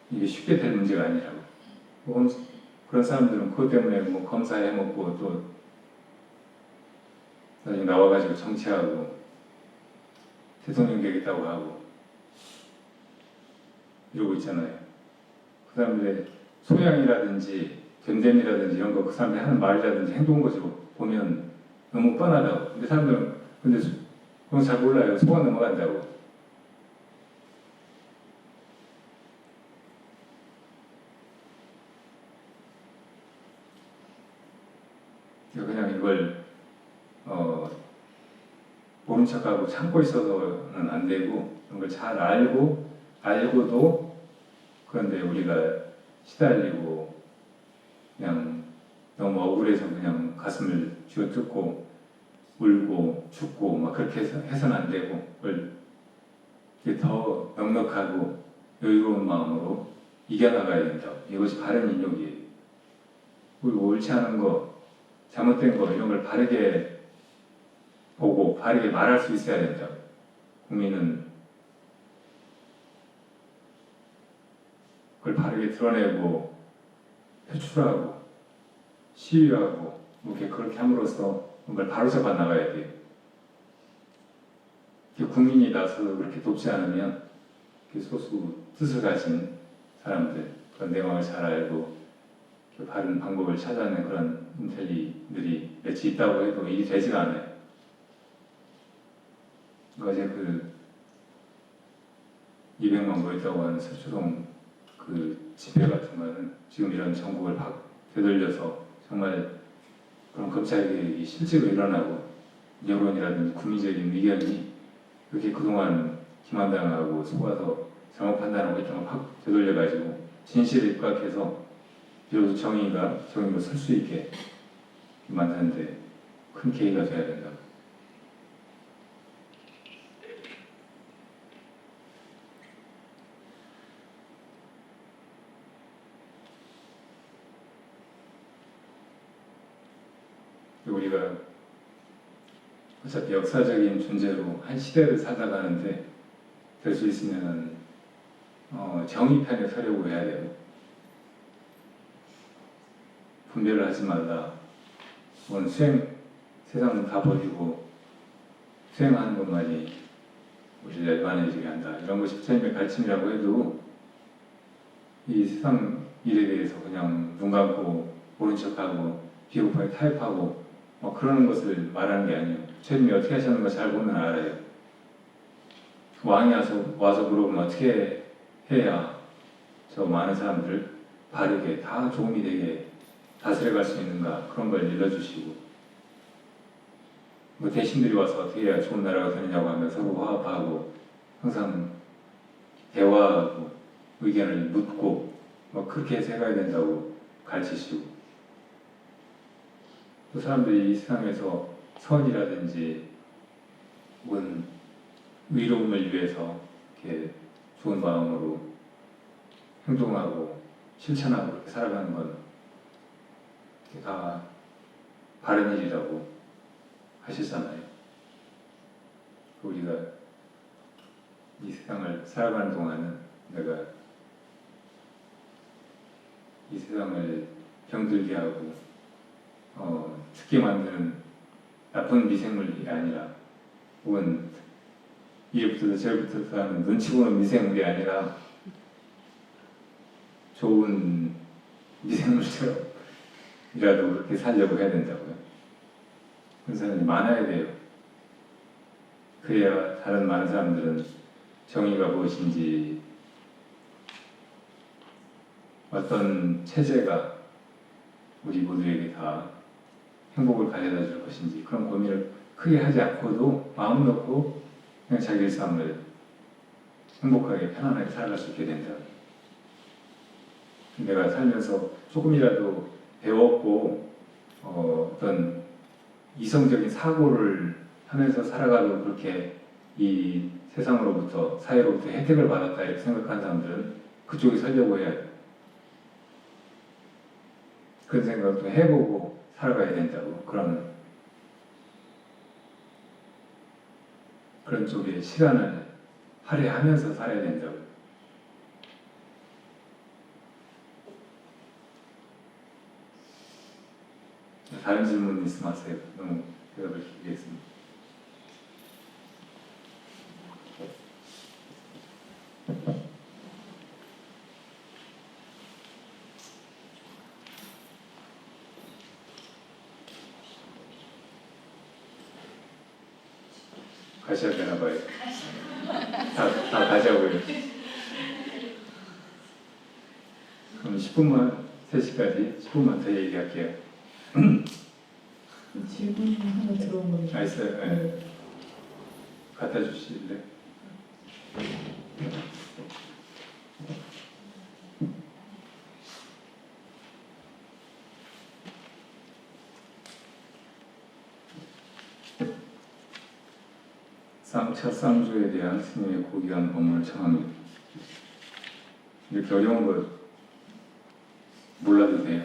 Speaker 2: 이게 쉽게 될 문제가 아니라고. 그런 사람들은 그것 때문에 뭐 검사해먹고 또 나중에 나와가지고 정치하고 대통령 되겠다고 하고 이러고 있잖아요. 그 사람들의 소양이라든지 됨됨이라든지 이런 거 그 사람들이 하는 말이라든지 행동 것으로 보면 너무 뻔하다고. 근데 사람들은 그건 잘 몰라요. 속아 넘어간다고. 그냥 이걸 모른 척하고 참고 있어서는 안 되고 그런 걸 잘 알고도 그런데 우리가 시달리고 그냥 너무 억울해서 그냥 가슴을 쥐어뜯고 울고 죽고 막 그렇게 해서는 안 되고 그걸 더 넉넉하고 여유로운 마음으로 이겨나가야 된다. 이것이 바른 인욕이에요. 그리고 옳지 않은 거 잘못된 거 이런 걸 바르게 보고 바르게 말할 수 있어야 된다. 국민은 그걸 바르게 드러내고 표출하고 시위하고 그렇게 함으로써 뭔가를 바로잡아 나가야 돼요. 국민이 나서서 그렇게 돕지 않으면 소수 뜻을 가진 사람들 그런 내용을 잘 알고 바른 방법을 찾아내는 그런 인텔리들이 몇이 있다고 해도 일이 되지가 않아요. 어제 200만 모였다고 하는 서초동 집회 같은 거는 지금 이런 정국을 되돌려서 정말 그런 검찰개혁이 실제로 일어나고 여론이라든지 국민적인 의견이 그렇게 그동안 기만당하고 속아서 잘못 판단하고 있던 걸 확 되돌려가지고 진실에 입각해서 비로소 정의로 설 수 있게 만드는데 큰 계기가 돼야 된다. 우리가 어차피 역사적인 존재로 한 시대를 살아가는데 될 수 있으면 정의 편에 서려고 해야 돼요. 분별을 하지 말라. 그건 세상은 다 버리고 수행하는 것만이 우리를 열반해지게 한다. 이런 것이 부처님의 가르침이라고 해도 이 세상 일에 대해서 그냥 눈 감고 모른 척하고 비겁하게 타협하고 그러는 것을 말하는 게 아니에요. 부처님이 어떻게 하셨는 거 잘 보면 알아요. 왕이 와서 물어보면 어떻게 해야 저 많은 사람들을 바르게 다 도움이 되게 다스려갈 수 있는가, 그런 걸 일러주시고, 대신들이 와서 어떻게 해야 좋은 나라가 되느냐고 하면 서로 화합하고 항상 대화하고 의견을 묻고 그렇게 해서 해가야 된다고 가르치시고, 또 사람들이 이 세상에서 선이라든지 혹은 의로움을 위해서 이렇게 좋은 마음으로 행동하고 실천하고 그렇게 살아가는 건 다 바른 일이라고 하시잖아요. 우리가 이 세상을 살아가는 동안은 내가 이 세상을 병들게 하고 죽게 만드는 나쁜 미생물이 아니라, 혹은 이제부터 저제부터 하는 눈치 보는 미생물이 아니라 좋은 미생물처럼 이라도 그렇게 살려고 해야 된다고요. 그런 사람이 많아야 돼요. 그래야 다른 많은 사람들은 정의가 무엇인지, 어떤 체제가 우리 모두에게 다 행복을 가져다 줄 것인지 그런 고민을 크게 하지 않고도 마음 놓고 그냥 자기 일상을 행복하게 편안하게 살아갈 수 있게 된다. 내가 살면서 조금이라도 배웠고 어떤 이성적인 사고를 하면서 살아가도 그렇게 이 세상으로부터, 사회로부터 혜택을 받았다 이렇게 생각하는 사람들은 그쪽에 살려고 해야 돼. 그런 생각도 해보고 살아가야 된다고, 그런 쪽에 시간을 할애하면서 살아야 된다고. 다른 질문 있으면 하세요. 너무 대답을 드리겠습니다. 가셔야 되나 봐요. 다 가자고요. 그럼 10분만, 3시까지 10분만 더 얘기할게요.
Speaker 1: 질문 하나 들어온 겁니다.
Speaker 2: 있어요? 네. 갖다 주실래요? 첫 쌍조에 대한 스님의 고귀한 법문을 청합니다. 이렇게 어려운 거 몰라도 돼요.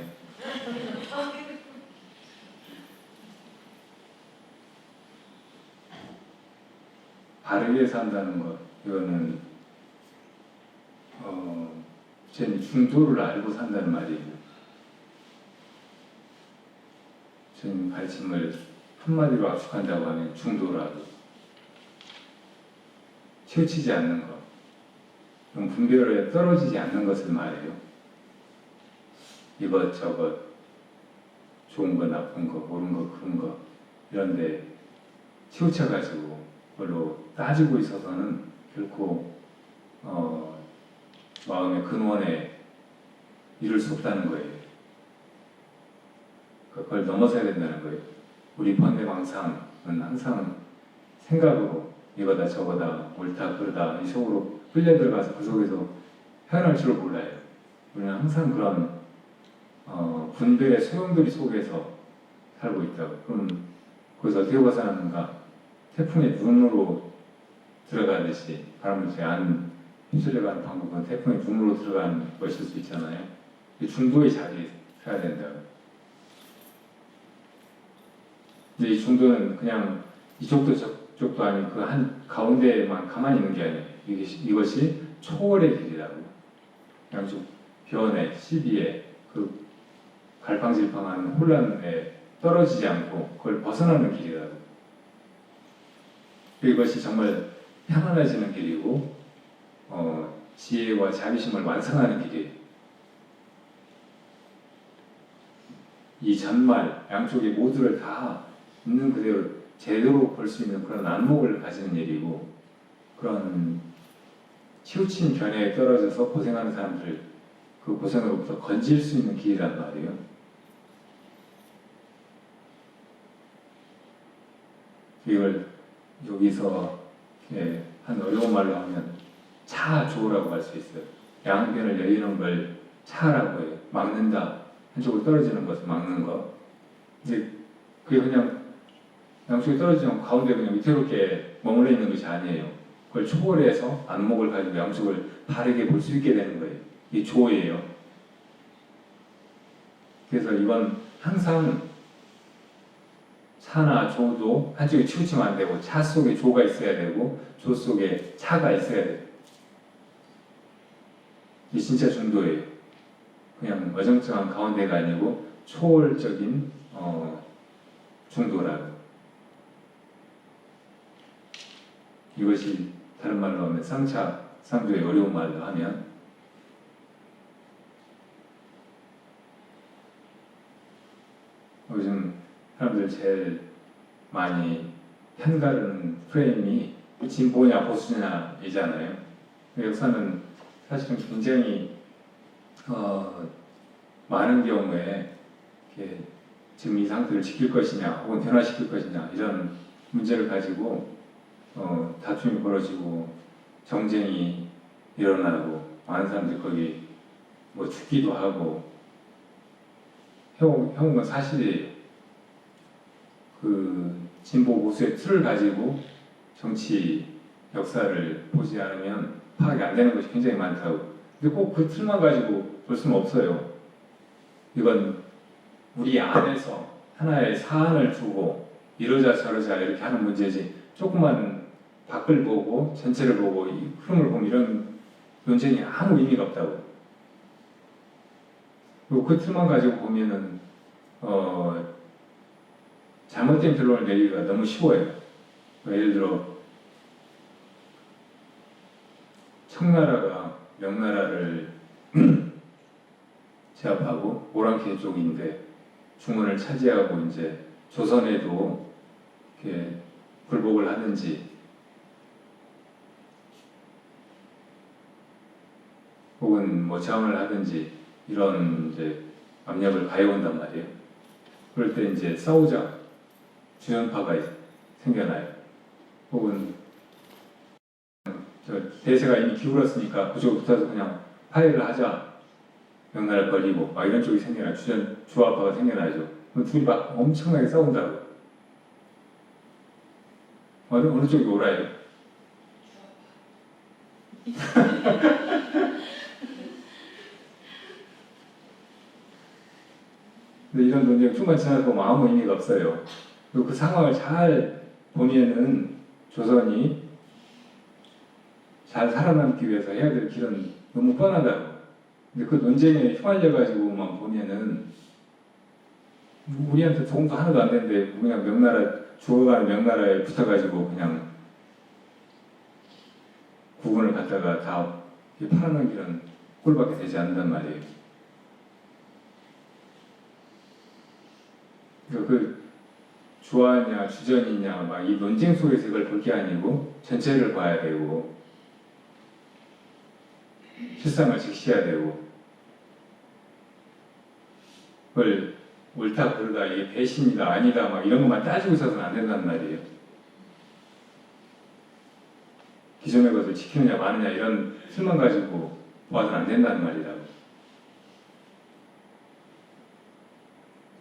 Speaker 2: 바르게 산다는 것, 이거는 제 중도를 알고 산다는 말이에요. 제 가르침을 한마디로 압축한다고 하면 중도라고. 치우치지 않는 것, 분별에 떨어지지 않는 것을 말해요. 이것저것, 좋은 거, 나쁜 거, 옳은 거, 그런 거, 이런데 치우쳐가지고 그걸로 따지고 있어서는 결코 마음의 근원에 이룰 수 없다는 거예요. 그걸 넘어서야 된다는 거예요. 우리 번뇌망상은 항상 생각으로 이거다 저거다 옳다 그러다 이 속으로 끌려 들어가서 그 속에서 헤어날 줄 몰라요. 우리는 항상 그런 분별의 소용돌이 속에서 살고 있다고. 그럼 거기서 어떻게 벗어나는가? 태풍의 눈으로 들어가듯이, 바람을 안 휩쓸려가는 방법은 태풍의 눈으로 들어가는 것일 수 있잖아요. 중도의 자리에 서야 된다고. 근데 이 중도는 그냥 이쪽도 저쪽도 아니고 그 한 가운데에만 가만히 있는 게 아니에요. 이것이 초월의 길이라고. 양쪽 변에, 시비에, 그 갈팡질팡한 혼란에 떨어지지 않고 그걸 벗어나는 길이라고. 이것이 정말 편안해지는 길이고 지혜와 자비심을 완성하는 길이에요. 이 전말 양쪽의 모두를 다 있는 그대로 제대로 볼 수 있는 그런 안목을 가지는 일이고, 그런 치우친 견해에 떨어져서 고생하는 사람들 그 고생으로부터 건질 수 있는 길이란 말이에요. 이걸 여기서 한 어려운 말로 하면 차조라고 할 수 있어요. 양변을 열리는 걸 차라고 해요. 막는다. 한쪽으로 떨어지는 것을 막는 거. 근데 그게 그냥 양쪽이 떨어지면 가운데 그냥 위태롭게 머물러 있는 것이 아니에요. 그걸 초월해서 안목을 가지고 양쪽을 바르게 볼 수 있게 되는 거예요. 이게 조예요. 그래서 이건 항상 차나 조도 한쪽에 치우치면 안 되고, 차 속에 조가 있어야 되고 조 속에 차가 있어야 돼요. 이게 진짜 중도예요. 그냥 어정쩡한 가운데가 아니고 초월적인 중도라고. 이것이 다른 말로 하면 쌍차, 쌍조의 어려운 말로 하면 요즘 사람들 제일 많이 편가르는 프레임이 진보냐 보수냐이잖아요. 역사는 사실은 굉장히 많은 경우에 지금 이 상태를 지킬 것이냐 혹은 변화시킬 것이냐 이런 문제를 가지고 다툼이 벌어지고 정쟁이 일어나고 많은 사람들이 거기 뭐 죽기도 하고 해온 건 사실이에요. 그 진보 보수의 틀을 가지고 정치 역사를 보지 않으면 파악이 안 되는 것이 굉장히 많다고. 근데 꼭 그 틀만 가지고 볼 수는 없어요. 이건 우리 안에서 하나의 사안을 두고 이러자 저러자 이렇게 하는 문제지, 조금만 밖을 보고 전체를 보고 이 흐름을 보면 이런 논쟁이 아무 의미가 없다고. 그리고 그 틀만 가지고 보면은 잘못된 결론을 내리기가 너무 쉬워요. 예를 들어 청나라가 명나라를 제압하고 오랑캐 쪽인데 중원을 차지하고 이제 조선에도 이렇게 굴복을 하든지 혹은 뭐 저항을 하든지 이런 이제 압력을 가해온단 말이에요. 그럴 때 이제 싸우자 주연파가 생겨나요. 혹은 대세가 이미 기울었으니까 그쪽으로 붙어서 그냥 파해를 하자, 명나라를 벌리고 막 이런 쪽이 생겨나요. 주화파가 생겨나죠. 그럼 둘이 막 엄청나게 싸운다고. 어느 쪽이 옳아요? 근데 이런 논쟁 좀만 지나서 보면 아무 의미가 없어요. 그리고 그 상황을 잘 보면은 조선이 잘 살아남기 위해서 해야 될 길은 너무 뻔하다고. 근데 그 논쟁에 휘말려가지고만 보면은 우리한테 도움도 하나도 안 되는데 그냥 명나라, 죽어가는 명나라에 붙어가지고 그냥 국군을 갖다가 다 팔아넘기는 꼴밖에 되지 않는단 말이에요. 그러니까 그 주화냐 주전이냐 막 이 논쟁 속에서 이걸 볼 게 아니고 전체를 봐야 되고 실상을 직시해야 되고, 그걸 옳다 그르다 이게 배신이다 아니다 막 이런 것만 따지고 있어서는 안 된단 말이에요. 기존의 것을 지키느냐 마느냐 이런 틀만 가지고 봐서는 안 된다는 말이라고.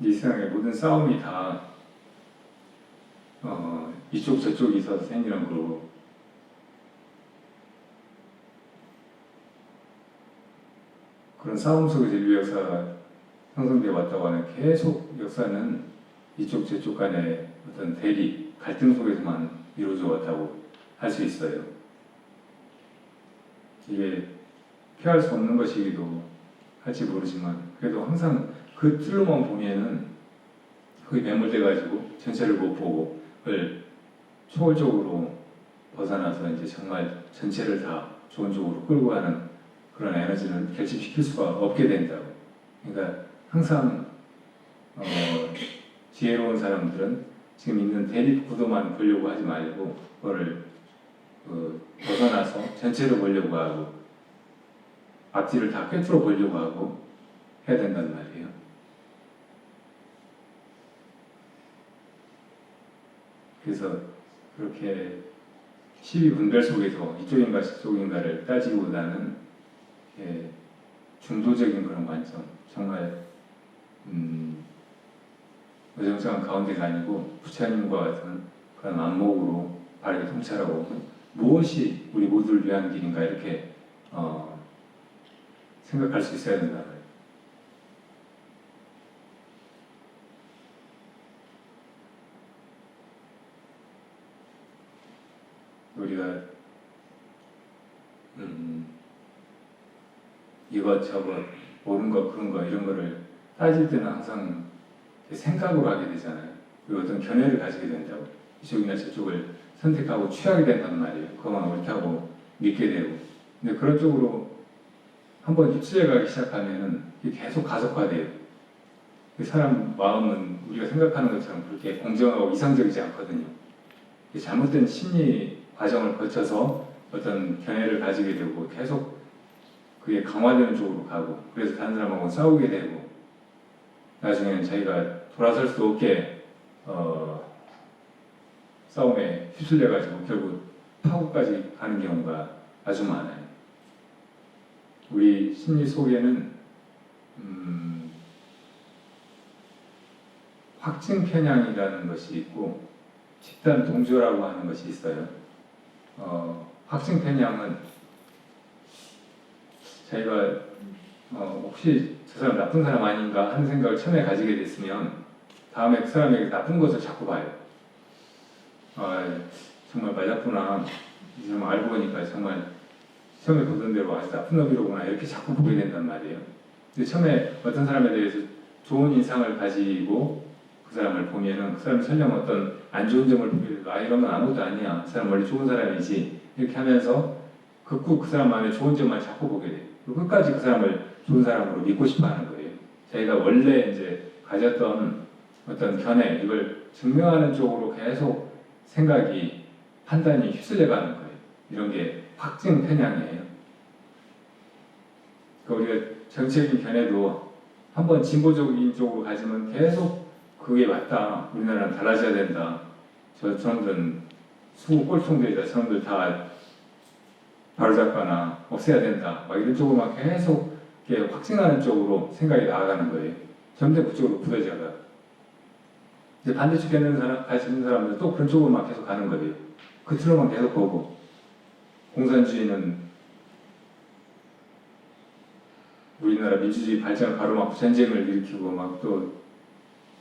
Speaker 2: 이 세상의 모든 싸움이 다 이쪽 저쪽이 있어서 생기는 거고, 그런 싸움 속에서 인류 역사가 형성되어 왔다고 하는, 계속 역사는 이쪽 저쪽 간의 어떤 대립, 갈등 속에서만 이루어져 왔다고 할 수 있어요. 이게 피할 수 없는 것이기도 할지 모르지만 그래도 항상 그 틀로만 보면은 거기 매몰돼가지고 전체를 못 보고 그걸 초월적으로 벗어나서 이제 정말 전체를 다 좋은 쪽으로 끌고 가는 그런 에너지는 결집시킬 수가 없게 된다고. 그러니까 항상 지혜로운 사람들은 지금 있는 대립 구도만 보려고 하지 말고 그거를 벗어나서 전체를 보려고 하고 앞뒤를 다 꿰뚫어 보려고 하고 해야 된단 말이에요. 그래서 그렇게 시비 분별 속에서 이쪽인가 저쪽인가를 따지기보다는 중도적인 그런 관점, 정말 어정쩡한 가운데가 아니고 부처님과 같은 그런 안목으로 바르게 통찰하고 무엇이 우리 모두를 위한 길인가 이렇게 생각할 수 있어야 된다. 우리가 이것저것 옳은 거 그런 거 이런 거를 따질 때는 항상 생각으로 하게 되잖아요. 그리고 어떤 견해를 가지게 된다고. 이쪽이나 저쪽을 선택하고 취하게 된단 말이에요. 그것만 옳다고 믿게 되고. 근데 그런 쪽으로 한번 휩쓸려 가기 시작하면은 이게 계속 가속화돼요. 그 사람 마음은 우리가 생각하는 것처럼 그렇게 공정하고 이상적이지 않거든요. 잘못된 심리 과정을 거쳐서 어떤 견해를 가지게 되고 계속 그게 강화되는 쪽으로 가고 그래서 다른 사람하고 싸우게 되고 나중에는 자기가 돌아설 수 없게 싸움에 휩쓸려가지고 결국 파국까지 가는 경우가 아주 많아요. 우리 심리 속에는 확증 편향이라는 것이 있고 집단 동조라고 하는 것이 있어요. 확증 편향은 자기가 혹시 저 사람 나쁜 사람 아닌가 하는 생각을 처음에 가지게 됐으면 다음에 그 사람에게 나쁜 것을 자꾸 봐요. 정말 맞았구나. 이 사람 알고 보니까 정말 처음에 보던 대로 아주 나쁜 놈이로구나 이렇게 자꾸 보게 된단 말이에요. 근데 처음에 어떤 사람에 대해서 좋은 인상을 가지고 그 사람을 보면은 그 사람이 설령 어떤 안 좋은 점을 보게 돼도 이런 건 아무것도 아니야. 그 사람 원래 좋은 사람이지. 이렇게 하면서 극구 그 사람 안에 좋은 점만 자꾸 보게 돼요. 그리고 끝까지 그 사람을 좋은 사람으로 믿고 싶어 하는 거예요. 자기가 원래 이제 가졌던 어떤 견해, 이걸 증명하는 쪽으로 계속 생각이, 판단이 휩쓸려가는 거예요. 이런 게 확증 편향이에요. 그러니까 우리가 정치적인 견해도 한번 진보적인 쪽으로 가지면 계속 그게 맞다. 우리나라는 달라져야 된다. 저놈들은 수구 꼴통들이다. 저놈들 다 바로잡거나 없애야 된다. 막 이런 쪽으로만 계속 이렇게 확증하는 쪽으로 생각이 나아가는 거예요. 점점 그쪽으로 굳어져가. 이제 반대쪽 있는 사람, 가지는 사람들은 또 그런 쪽으로만 계속 가는 거예요. 그 틀로만 계속 보고. 공산주의는 우리나라 민주주의 발전을 가로막고 전쟁을 일으키고 막 또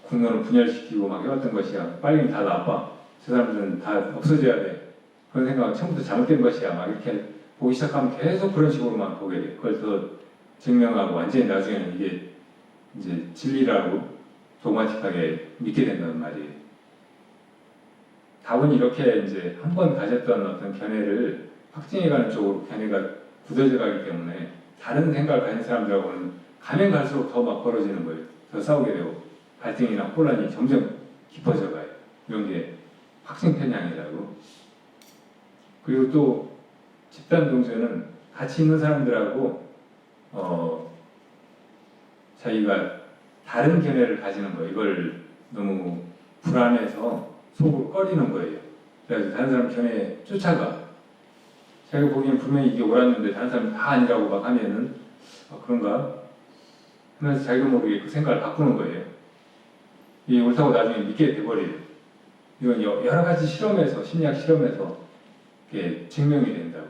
Speaker 2: 국론을 분열시키고 막 해왔던 것이야. 빨리 다 나빠. 저 사람들은 다 없어져야 돼. 그런 생각은 처음부터 잘못된 것이야. 막 이렇게 보기 시작하면 계속 그런 식으로만 보게 돼. 그걸 더 증명하고 완전히 나중에는 이게 이제 진리라고 도마틱하게 믿게 된다는 말이에요. 답은 이렇게 이제 한 번 가졌던 어떤 견해를 확증해가는 쪽으로 견해가 굳어져 가기 때문에 다른 생각을 가진 사람들하고는 가면 갈수록 더 막 벌어지는 거예요. 더 싸우게 되고 갈등이나 혼란이 점점 깊어져 가요. 이런 게 확증 편향이라고. 그리고 또 집단 동조는 같이 있는 사람들하고 자기가 다른 견해를 가지는 거예요. 이걸 너무 불안해서 속으로 꺼리는 거예요. 그래서 다른 사람 견해에 쫓아가. 자기가 보기엔 분명히 이게 옳았는데 다른 사람이 다 아니라고 막 하면은 그런가? 하면서 자기가 모르게 그 생각을 바꾸는 거예요. 이게 옳다고 나중에 믿게 돼버려요. 이건 여러 가지 실험에서, 심리학 실험에서 이렇게 증명이 된다고.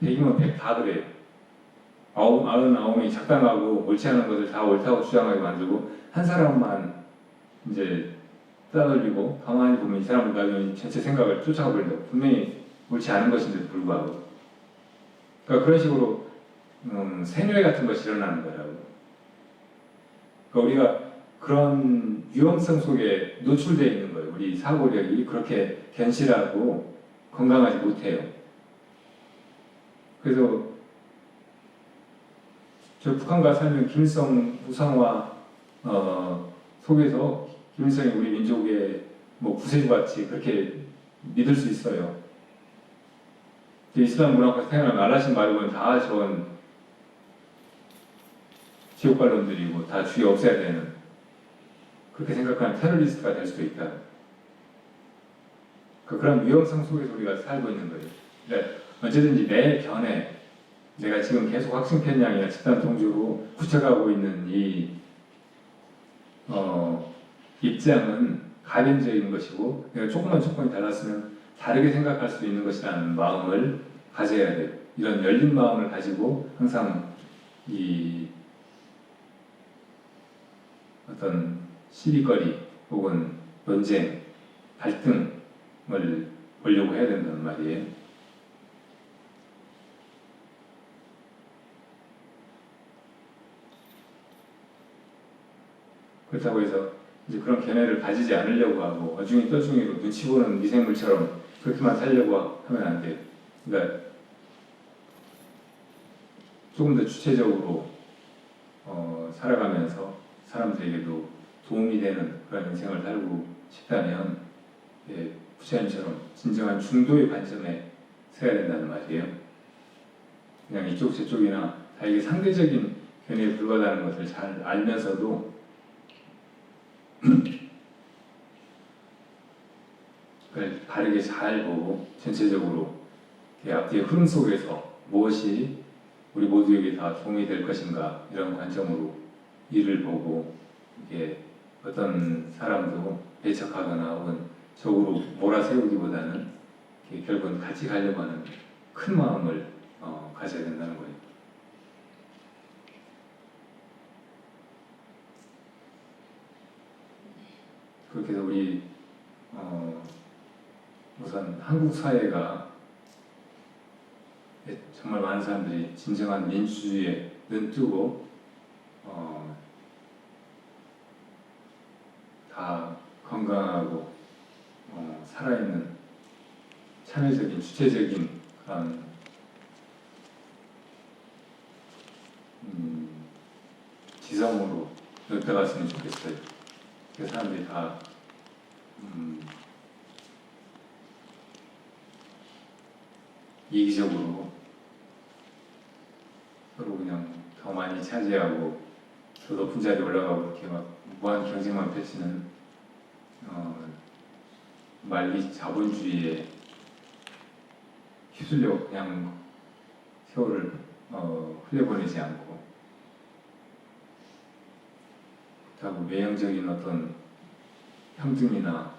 Speaker 2: 100이면 100 다 그래요. 99이 작당하고 옳지 않은 것을 다 옳다고 주장하게 만들고 한 사람만 이제 따돌리고 가만히 보면 이 사람은 나중에 전체 생각을 쫓아가 버린다고. 분명히 옳지 않은 것인데도 불구하고. 그러니까 그런 식으로 세뇌 같은 것이 일어나는 거라고. 그러니까 우리가 그런 위험성 속에 노출되어 있는 거예요. 우리 사고력이 그렇게 견실하고 건강하지 못해요. 그래서 저 북한과 살면 김일성 우상화 속에서 김일성이 우리 민족의 뭐 구세주같이 그렇게 믿을 수 있어요. 이슬람 문화권에서 태어난 알라신 말고는 다 저건 지옥발놈들이고 다 죽여 없애야 되는, 그렇게 생각하는 테러리스트가 될 수도 있다. 그런 위험성 속에서 우리가 살고 있는 거예요. 그러니까 언제든지 내 견해, 내가 지금 계속 확신 편향이나 집단 통주로 굳혀가고 있는 이 입장은 가변적인 것이고, 내가 조금만 조건이 달랐으면 다르게 생각할 수 있는 것이라는 마음을 가져야 돼요. 이런 열린 마음을 가지고 항상 이 어떤 시비거리 혹은 논쟁, 갈등을 보려고 해야 된다는 말이에요. 그렇다고 해서 이제 그런 견해를 가지지 않으려고 하고 어중이 떠중이로 눈치 보는 미생물처럼 그렇게만 살려고 하면 안 돼요. 그러니까 조금 더 주체적으로 살아가면서 사람들에게도 도움이 되는 그런 인생을 살고 싶다면, 예, 부처님처럼 진정한 중도의 관점에 서야 된다는 말이에요. 그냥 이쪽 저쪽이나 다 이게 상대적인 견해에 불과하다는 것을 잘 알면서도 그걸 바르게 잘 보고 전체적으로 앞뒤의 흐름 속에서 무엇이 우리 모두에게 다 도움이 될 것인가, 이런 관점으로 일을 보고, 이게 어떤 사람도 배척하거나 혹은 적으로 몰아세우기보다는 결국은 같이 가려고 하는 큰 마음을 가져야 된다는 거예요. 그렇게 해서 우리 우선 한국 사회가 정말 많은 사람들이 진정한 민주주의에 눈뜨고 다 건강하고 살아있는 참여적인 주체적인 그런 지성으로 넓혀갔으면 좋겠어요. 그 사람들이 다 이기적으로 서로 그냥 더 많이 차지하고 더 높은 자리에 올라가고 이렇게 막 무한 경쟁만 펼치는 말기 자본주의에 휩쓸려 그냥 세월을 흘려보내지 않고, 그렇다고 외형적인 어떤 평등이나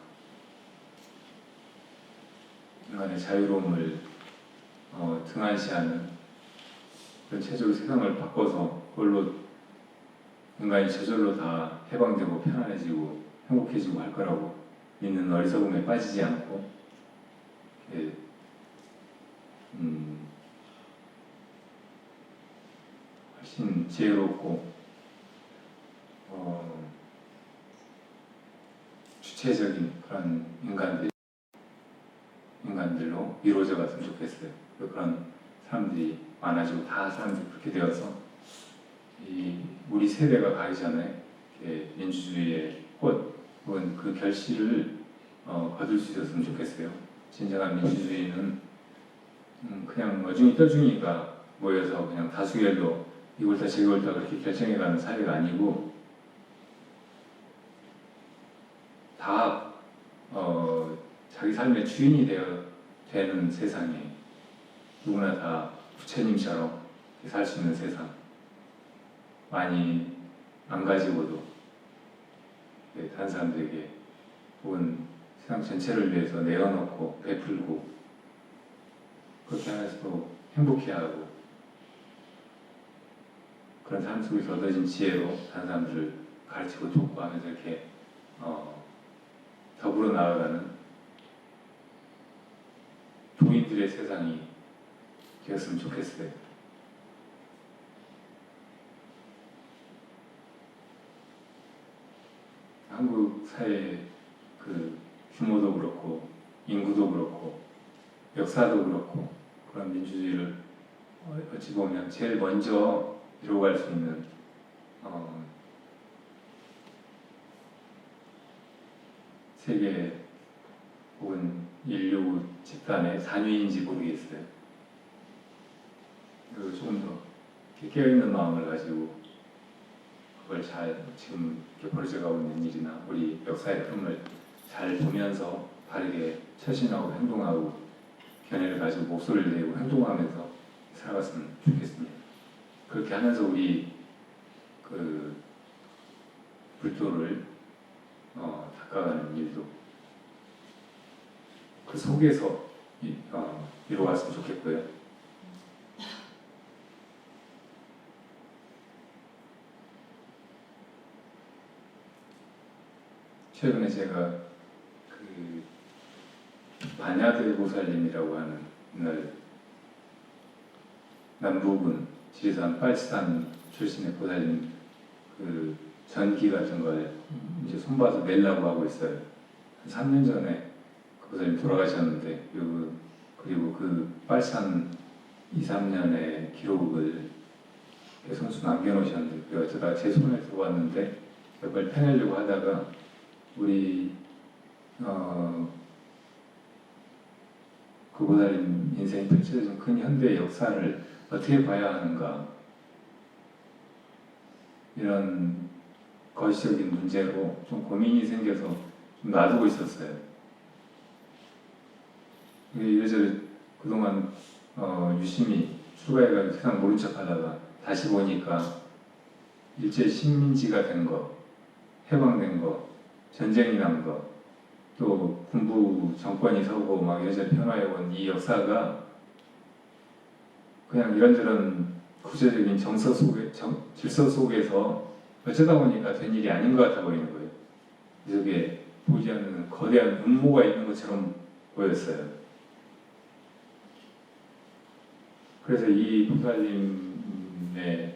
Speaker 2: 인간의 자유로움을 등한시하는 그런 체제로 세상을 바꿔서 그걸로 인간이 저절로 다 해방되고 편안해지고 행복해지고 할 거라고 믿는 어리석음에 빠지지 않고, 훨씬 지혜롭고 주체적인 그런 인간들로 이루어져 갔으면 좋겠어요. 그런 사람들이 많아지고 다 사람들이 그렇게 되어서 우리 세대가 가기 전에 민주주의의 꽃 혹은 그 결실을 거둘 수 있었으면 좋겠어요. 진정한 민주주의는 그냥 어중이 떠중이가 모여서 그냥 다수결로 이걸 다 저걸 다 그렇게 결정해가는 사회가 아니고, 다 자기 삶의 주인이 되는 세상에 누구나 다 부처님처럼 살 수 있는 세상, 많이 안 가지고도 다른 사람들에게 혹은 세상 전체를 위해서 내어놓고 베풀고, 그렇게 하면서도 행복해하고, 그런 삶 속에서 얻어진 지혜로 다른 사람들을 가르치고 돕고 하면서 이렇게 더불어 나아가는 도인들의 세상이 되었으면 좋겠어요. 한국 사회의 그 규모도 그렇고 인구도 그렇고 역사도 그렇고 그런 민주주의를 어찌 보면 제일 먼저 이루어갈 수 있는 세계 혹은 인류 집단의 단위인지 모르겠어요. 그리고 조금 더 깨어있는 마음을 가지고 그걸 잘 지금 이렇게 벌어져가고 있는 일이나 우리 역사의 흐름을 잘 보면서 바르게 처신하고 행동하고 견해를 가지고 목소리를 내고 행동하면서 살아갔으면 좋겠습니다. 그렇게 하면서 우리 그 불도를 닦아가는 일도 그 속에서 이루어갔으면 좋겠고요. 최근에 제가 그 반야대 보살님이라고 하는 옛날 남부군 지리산 빨치산 출신의 보살님 그 전기 같은 걸 이제 손봐서 내려고 하고 있어요. 한 3년 전에 그 보살님 돌아가셨는데 그리고 그 빨치산 2, 3년의 기록을 손수 남겨놓으셨는데 그래서 제가 제 손에 들어왔는데 그걸 펴내려고 하다가 우리 그 보살님 인생이 펼쳐진 큰 현대 역사를 어떻게 봐야 하는가 이런 거시적인 문제로 좀 고민이 생겨서 좀 놔두고 있었어요. 이래저래 그동안 유심히 출가해가지고 세상 모른 척 하다가 다시 보니까 일제 식민지가 된 거, 해방된 거, 전쟁이 난 거, 또 군부 정권이 서고 막 이래저래 변화해온 이 역사가 그냥 이런저런 구체적인 질서 속에서 어쩌다 보니까 된 일이 아닌 것 같아 보이는 거예요. 그게 보지 않는 거대한 음모가 있는 것처럼 보였어요. 그래서 이 보살님의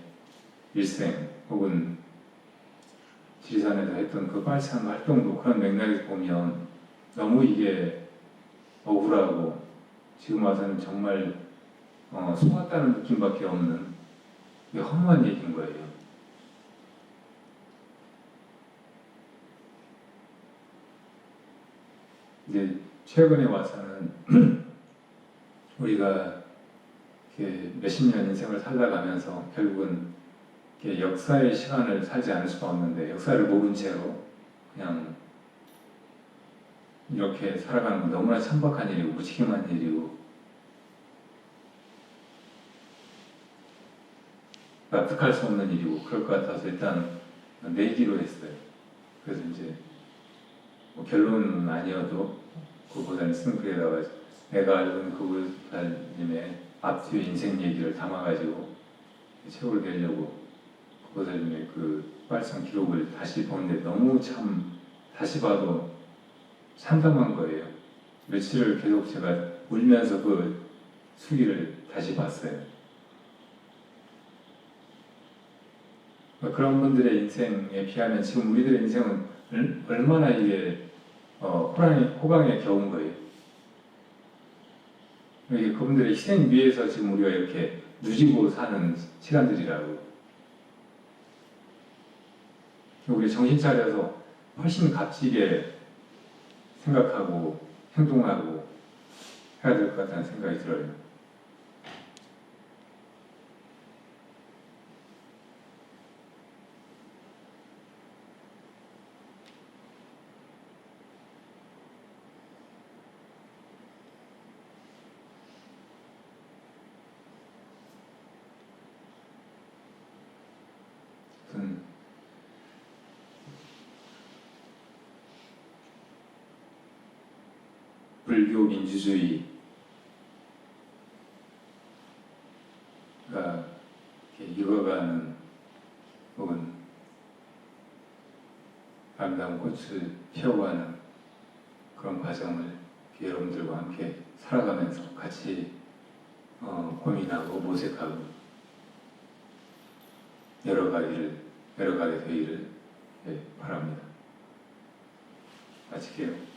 Speaker 2: 일생 혹은 지리산에서 했던 그 빨치산 활동도 그런 맥락에서 보면 너무 이게 억울하고 지금 와서는 정말 속았다는 느낌밖에 없는 허무한 얘기인 거예요. 이제 최근에 와서는 우리가 이렇게 몇십 년 인생을 살아가면서 결국은 이렇게 역사의 시간을 살지 않을 수가 없는데 역사를 모른 채로 그냥 이렇게 살아가는 건 너무나 천박한 일이고 무책임한 일이고 납득할 수 없는 일이고 그럴 것 같아서 일단 내기로 했어요. 그래서 이제 뭐 결론은 아니어도 그 보살님 쓴 글에다가 내가 알던 그 보살님의 앞뒤 인생 얘기를 담아가지고 책으로 내려고 그 보살님의 그 빨상 기록을 다시 보는데 너무 참 다시 봐도 참담한 거예요. 며칠을 계속 제가 울면서 그 수기를 다시 봤어요. 그런 분들의 인생에 비하면 지금 우리들의 인생은 얼마나 이게 호강에 겨운 거예요. 이게 그분들의 희생 위에서 지금 우리가 이렇게 누지고 사는 시간들이라고. 우리 정신 차려서 훨씬 값지게 생각하고 행동하고 해야 될 것 같다는 생각이 들어요. 불교 민주주의가 익어가는 혹은 아름다운 꽃을 피워가는 그런 과정을 여러분들과 함께 살아가면서 같이 고민하고 모색하고 열어가게 되기를 바랍니다. 마칠게요.